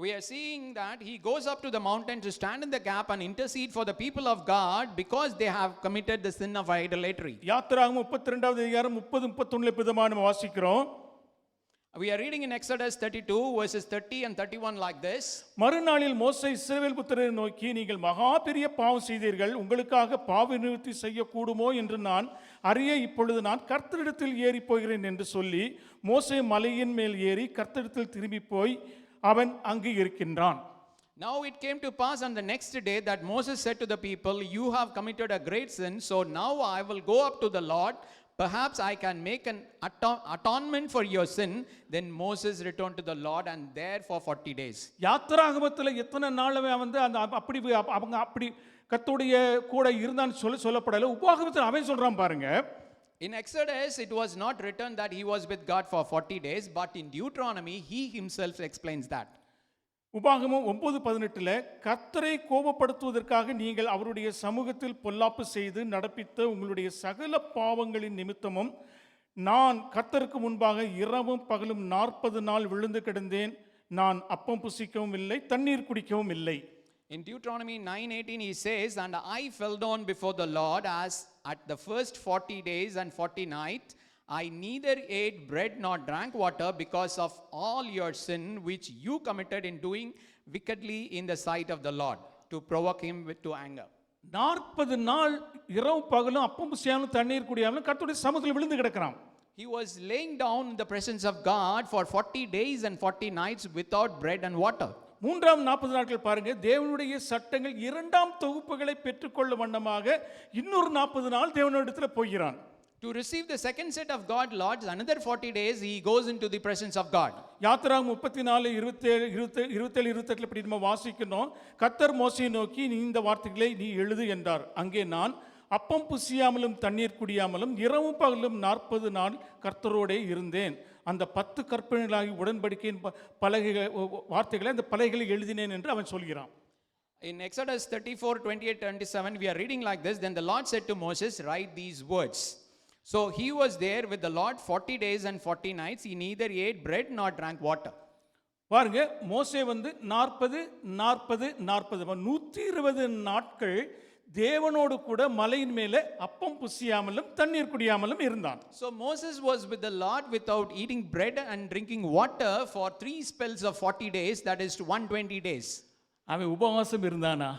S2: We are seeing that he goes up to the mountain to stand in the gap and intercede for the people of God because they have committed the sin of idolatry.
S1: யாத்திராகமம் 32வது அதிகாரம் 30-31 விதமாக நம்ம வாசிக்கிறோம்.
S2: We are reading in Exodus 32 verses 30 and 31 like this.
S1: மறுநாளில் மோசே இஸ்ரவேல் புத்திரரை நோக்கி, நீங்கள் மகா பெரிய பாவம் செய்தீர்கள், உங்களுக்காக பாவ நிவர்த்தி செய்யக்கூடுமோ என்று நான் அறிய இப்பொழுது நான் கர்த்தரிடத்தில் ஏறி போகிறேன் என்று சொல்லி மோசே மலையின் மேல் ஏறி கர்த்தரிடத்தில் திரும்பி போய் அவன் அங்கு இருக்கின்றான்.
S2: Now it came to pass on the next day that Moses said to the people, you have committed a great sin, so now I will go up to the Lord. Perhaps I can make an atonement for your sin. Then Moses returned to the Lord and there for 40 days.
S1: யாத்திராகமத்தில் எத்தனை நாள் அவன் அந்த அப்படி அவங்க அப்படி கர்த்தருடைய கூட இருந்தான்னு சொல்லப்படல. உபாகமத்தில் அவன் சொல்றான் பாருங்க.
S2: In Exodus, it was not written that he was with God for 40 days, but in Deuteronomy, he himself explains that.
S1: உபாகமம் 9:18 கர்த்தரை கோபப்படுத்துவதற்காக நீங்கள் அவருடைய சமூகத்தில் பொல்லாப்பு செய்து நடப்பித்த உங்களுடைய சகல பாவங்களின் நிமித்தமும் நான் கர்த்தருக்கு முன்பாக இரவும் பகலும் 40 நாள் விழுந்து கிடந்தேன். நான் அப்பம் புசிக்கவும் இல்லை, தண்ணீர் குடிக்கவும் இல்லை.
S2: In Deuteronomy 9:18, he says, "And I fell down before the Lord as at the first 40 days and 40 nights. I neither ate bread nor drank water because of all your sin which you committed in doing wickedly in the sight of the Lord, to provoke him to anger."
S1: 40 நாள் இரவு பகலும் அப்பம் புசியாமலும் தண்ணீர் குடியாமலும் கர்த்தருடைய சமூகத்தில் விழுந்து கிடக்கிறான்.
S2: He was laying down in the presence of God for 40 days and 40 nights without bread and water.
S1: மூன்றாம் 40 நாட்கள் பாருங்க, தேவனுடைய சட்டங்கள் இரண்டாம் தொகுப்புகளை பெற்றுக்கொள்ள வண்ணமாக இன்னொரு 40 நாள் தேவனிடத்தில் போகிறான்.
S2: To receive the second set of God laws, another 40 days he goes into the presence of God.
S1: யாத்திராகமம் 34:27-28 இப்படி நம்ம வாசிக்கணும். கர்த்தர் மோசேயை நோக்கி, நீ இந்த வார்த்தைகளை நீ எழுது என்றார். அங்கே நான் அப்பம் புசியாமலும் தண்ணீர் குடியாமலும் இரவும் பகலும் 40 நாள் கர்த்தரோடே இருந்தேன். அந்த 10 கற்பனைகளாகி உடன்படிக்கையின் பலகைகள் வார்த்தைகளை அந்த பலகைகளில் எழுதினேன் என்று அவன் சொல்கிறான்.
S2: In Exodus 34:28-27, we are reading like this. Then the Lord said to Moses, "Write these words." So he was there with the Lord 40 days and 40 nights. He neither ate bread nor drank water.
S1: பாருங்க, மோசே 40 120 நாட்கள் தேவனோடு கூட மலையின் மேலே அப்பம் புசியாமலும் தண்ணீர் குடியாமலும் இருந்தான்.
S2: So Moses was with the Lord without eating bread and drinking water for 3 spells of 40 days, that is to 120 days.
S1: அவன் உபவாசம் இருந்தானா?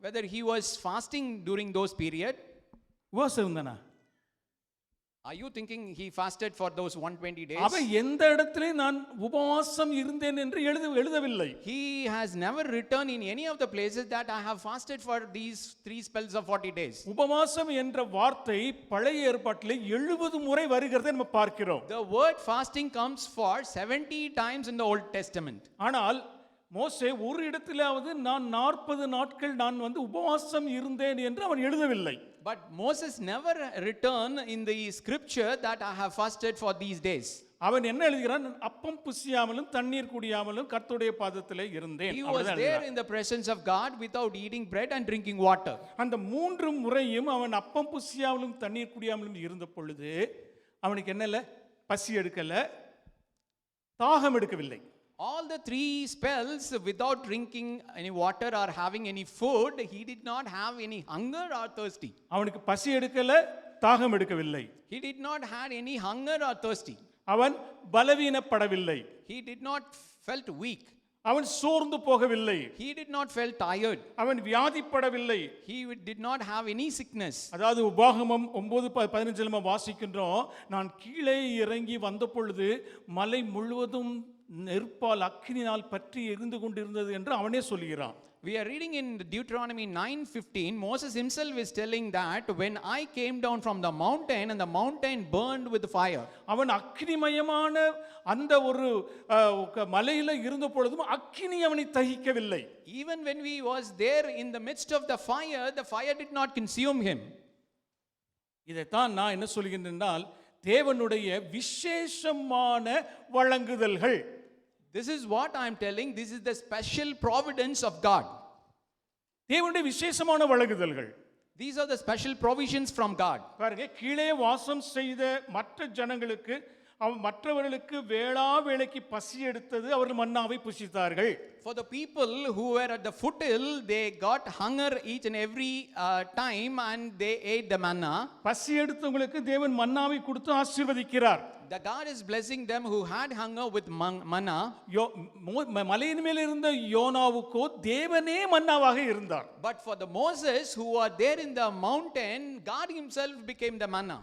S2: Whether he was fasting during those period,
S1: உபவாசம் இருந்தானா?
S2: are you thinking he fasted for those 120 days?
S1: அவன் எந்த இடத்திலே நான் உபவாசம் இருந்தேன் என்று எழுதவில்லை.
S2: He has never written in any of the places that I have fasted for these 3 spells of 40 days.
S1: உபவாசம் என்ற வார்த்தை பழைய ஏற்பாட்டிலே 70 முறை வருகிறதை நம்ம பார்க்கிறோம்.
S2: The word fasting comes for 70 times in the Old Testament.
S1: ஆனால் மோசே ஒரு இடத்திலாவது நான் 40 நாட்கள் நான் உபவாசம் இருந்தேன் என்று அவன் எழுதவில்லை.
S2: But Moses never written in the scripture that I have fasted for these days.
S1: அவன் என்ன எழுதுகிறான்? அப்பம் புசியாமலும் தண்ணீர் குடியாமலும் கர்த்தருடைய பாதத்திலே இருந்தேன்.
S2: He was there in the presence of God without eating bread and drinking water.
S1: அந்த 3 முறையும் அவன் அப்பம் புசியாமலும் தண்ணீர் குடியாமலும் இருந்த பொழுது அவனுக்கு என்னல? பசி எடுக்கல, தாகம் எடுக்கவில்லை.
S2: All the 3 spells without drinking any water or having any food, he did not have any hunger or thirsty.
S1: அவனுக்கு பசி எடுக்கல, தாகம் எடுக்கவில்லை.
S2: He did not had any hunger or thirsty.
S1: அவன் பலவீனப்படவில்லை.
S2: He did not felt weak.
S1: அவன் சோர்ந்து போகவில்லை.
S2: He did not felt tired.
S1: அவன் வியாதிப்படவில்லை.
S2: He did not have any sickness.
S1: அதாவது உபாகமம் 9:15 நம்ம வாசிக்கின்றோம், நான் கீழே இறங்கி வந்த பொழுது மலை முழுவதும் நெருப்பால் அக்கினியால் பற்றி எரிந்து கொண்டிருந்தது என்று அவனே சொல்கிறான்.
S2: We are reading in Deuteronomy 9:15. Moses himself is telling that when I came down from the mountain and the mountain burned with fire.
S1: அவன் அக்கினிமயமான அந்த ஒரு மலையில இருந்த பொழுதும் அக்கினி அவனை தகிக்கவில்லை.
S2: Even when we was there in the midst of the fire did not consume him.
S1: இதைத்தான் நான் என்ன சொல்கிறேன் என்றால், தேவனுடைய விசேஷமான வழங்குதல்கள்.
S2: This is what I am telling. This is the special providence of God.
S1: தேவனுடைய விசேஷமான வழங்குதல்கள்.
S2: These are the special provisions from God.
S1: பாருங்க, கீழே வாசம் செய்த மற்ற ஜனங்களுக்கு மற்றவர்களுக்கு வேளா வேளைக்கு பசி எடுத்தது, அவர்கள் மன்னாவை புசித்தார்கள்.
S2: For the people who were at the foothill, they got hunger each and every time and they ate the manna.
S1: பசி எடுத்தவங்களுக்கு தேவன் மன்னாவை கொடுத்து ஆசீர்வதிக்கிறார்.
S2: The God is blessing them who had hunger with manna.
S1: மலையின் மேல் இருந்த யோனாவுக்கோ தேவனே மன்னாவாக இருந்தார்.
S2: But for the Moses who are there in the mountain, God himself became the manna.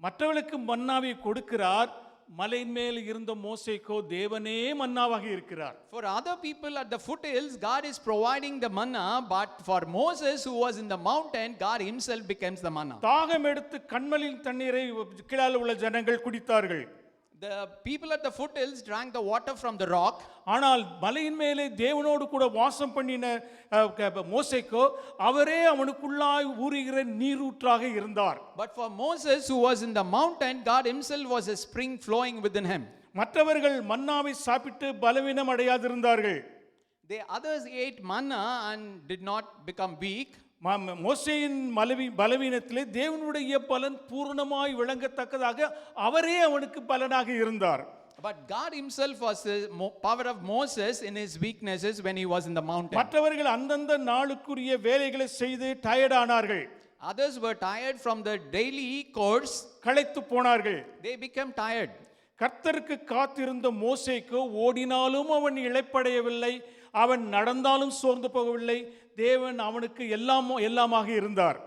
S1: மற்றவர்களுக்கு மன்னாவை கொடுக்கிறார், மலையின் மேல் இருந்த மோசேக்கோ தேவனே மன்னாவாக இருக்கிறார்.
S2: For other people at the foothills, God is providing the manna, but for Moses who was in the mountain, God himself becomes the manna.
S1: தாகம் எடுத்து கண்மலையின் தண்ணீரை கீழால உள்ள ஜனங்கள் குடித்தார்கள்.
S2: The people at the foothills drank the water from the rock.
S1: ஆனால் மலையின் மேலே தேவனோடு கூட வாசம் பண்ணின மோசேக்கோ அவரே அவனுக்குள்ளாய் ஊறுகிற நீரூற்றாக இருந்தார்.
S2: But for Moses, who was in the mountain, God himself was a spring flowing within him.
S1: மற்றவர்கள் மன்னாவை சாப்பிட்டு பலவீனம் அடையாதிருந்தார்கள்.
S2: The others ate manna and did not become weak.
S1: மோசேயின் பலவீனத்திலே தேவனுடைய பலன் பூரணமாய் விளங்கத்தக்கதாக அவரே அவனுக்கு பலனாக இருந்தார்.
S2: But God himself was the power of Moses in his weaknesses when he was in the mountain.
S1: மற்றவர்கள் அந்தந்த நாளுக்குரிய வேலைகளை செய்து டயர்ட் ஆனார்கள்.
S2: Others were tired from the daily course.
S1: களைத்து போனார்கள்.
S2: They became tired.
S1: கர்த்தருக்கு காத்திருந்த மோசேக்கு ஓடினாலும் அவன் இளைப்படையவில்லை, அவன் நடந்தாலும் சோர்ந்து போகவில்லை. தேவன் அவனுக்கு எல்லாமாக இருந்தார்.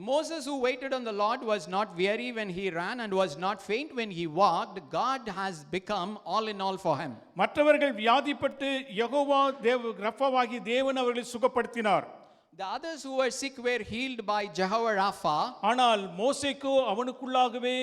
S2: Moses, who waited on the Lord, was not weary when he ran and was not faint when he walked. God has become all in all for him.
S1: மற்றவர்கள் வியாதிப்பட்டு யெகோவா ரஃபாவாகி தேவன் அவர்களை சுகப்படுத்தினார்.
S2: The others who were sick were healed by Jehovah Rapha.
S1: ஆனால் மோசேக்கோ அவனுக்குள்ளாகவே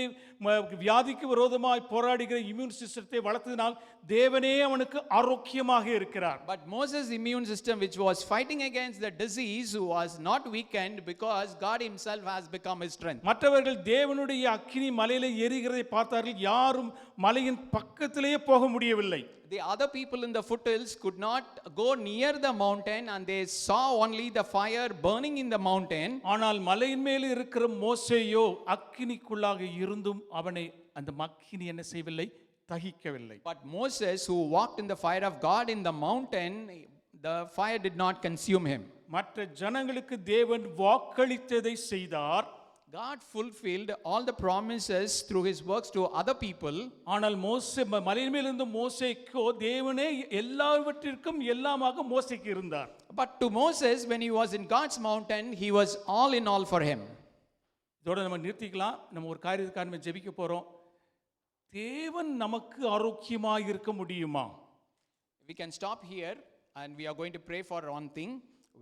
S1: வியாதிக்கு விரோதமாய் போராடுகிற immune சிஸ்டத்தை வளர்த்ததினால் தேவனே அவனுக்கு ஆரோக்கியமாக இருக்கிறார்.
S2: But Moses' immune system, which was fighting against the disease, was not weakened because God himself has become his strength.
S1: மற்றவர்கள் தேவனுடைய அக்கினி மலையிலே எரிகிறதை பார்த்தார்கள், யாரும் மலையின் பக்கத்திலேயே போக முடியவில்லை.
S2: The other people in the foothills could not go near the mountain and they saw only the fire burning in the mountain.
S1: ஆனால் மலையின் மேல் இருக்கிற மோசேயோ அக்கினிக்குள்ளாக இருந்தும் அவனை அந்த அக்கினி என்ன செய்யவில்லை, தகிக்கவில்லை.
S2: But Moses, who walked in the fire of God in the mountain, the fire did not consume him.
S1: மற்ற ஜனங்களுக்கு தேவன் வாக்களித்ததை செய்தார்.
S2: God fulfilled all the promises through his works to other people.
S1: ஆனால் மலையின் மேல் இருந்த மோசேக்கோ தேவனே எல்லாவற்றிற்கும் எல்லாமாக மோசேக்கு இருந்தார்.
S2: But to Moses, when he was in God's mountain, he was all in all for him.
S1: இதோட நம்ம நிறுத்திக்கலாம். நம்ம ஒரு காரியத்துக்காக நம்ம ஜெபிக்க போறோம். தேவன் நமக்கு ஆரோக்கியமாக இருக்க முடியுமா?
S2: We can stop here and we are going to pray for one thing,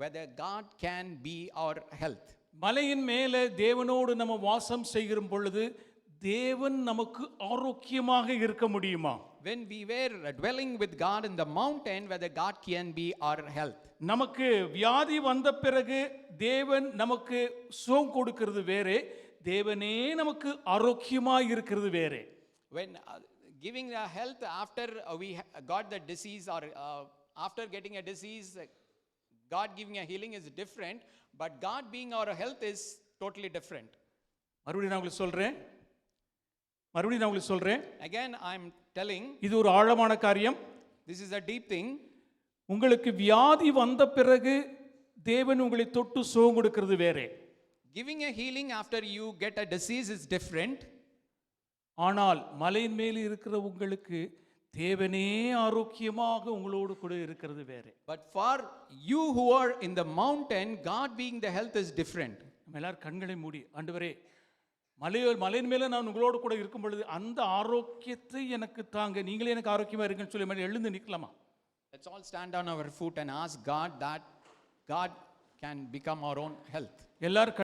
S2: whether God can be our health.
S1: மலையின் மேலே தேவனோடு நம்ம வாசம் செய்கிற பொழுது தேவன் நமக்கு ஆரோக்கியமாக இருக்க முடியுமா?
S2: When we were dwelling with God in the mountain, whether God can be our health.
S1: நமக்கு வியாதி வந்த பிறகு தேவன் நமக்கு சுகம் கொடுக்கிறது வேறே, தேவனே நமக்கு ஆரோக்கியமாக இருக்கிறது வேறே.
S2: When giving the health after we got the disease or after getting a disease, God giving a healing is different, but God being our health is totally different.
S1: மறுபடியும் நான் உங்களுக்கு சொல்றேன்.
S2: Again I'm telling,
S1: இது ஒரு ஆழமான காரியம்.
S2: this is a deep thing.
S1: உங்களுக்கு வியாதி வந்த பிறகு தேவன் உங்களை தொட்டு சுகம் கொடுக்கிறது வேறே.
S2: Giving a healing after you get a disease is different.
S1: ஆனால் மலையின் மேல் இருக்கிற உங்களுக்கு தேவனே ஆரோக்கியமாக உங்களோடு கூட இருக்கிறது வேறே.
S2: But for you who are in the mountain, God being the health is different.
S1: நம்ம எல்லாரும் கண்களை மூடி, ஆண்டவரே மலையின் மேலே நான் உங்களோடு கூட இருக்கும் பொழுது அந்த ஆரோக்கியத்தை எனக்கு தாங்க, நீங்களே எனக்கு ஆரோக்கியமாக இருக்குன்னு சொல்லி எழுந்து நிற்கலாமா?
S2: Let's all stand on our foot and ask God that God can become our own health.
S1: எல்லாரும்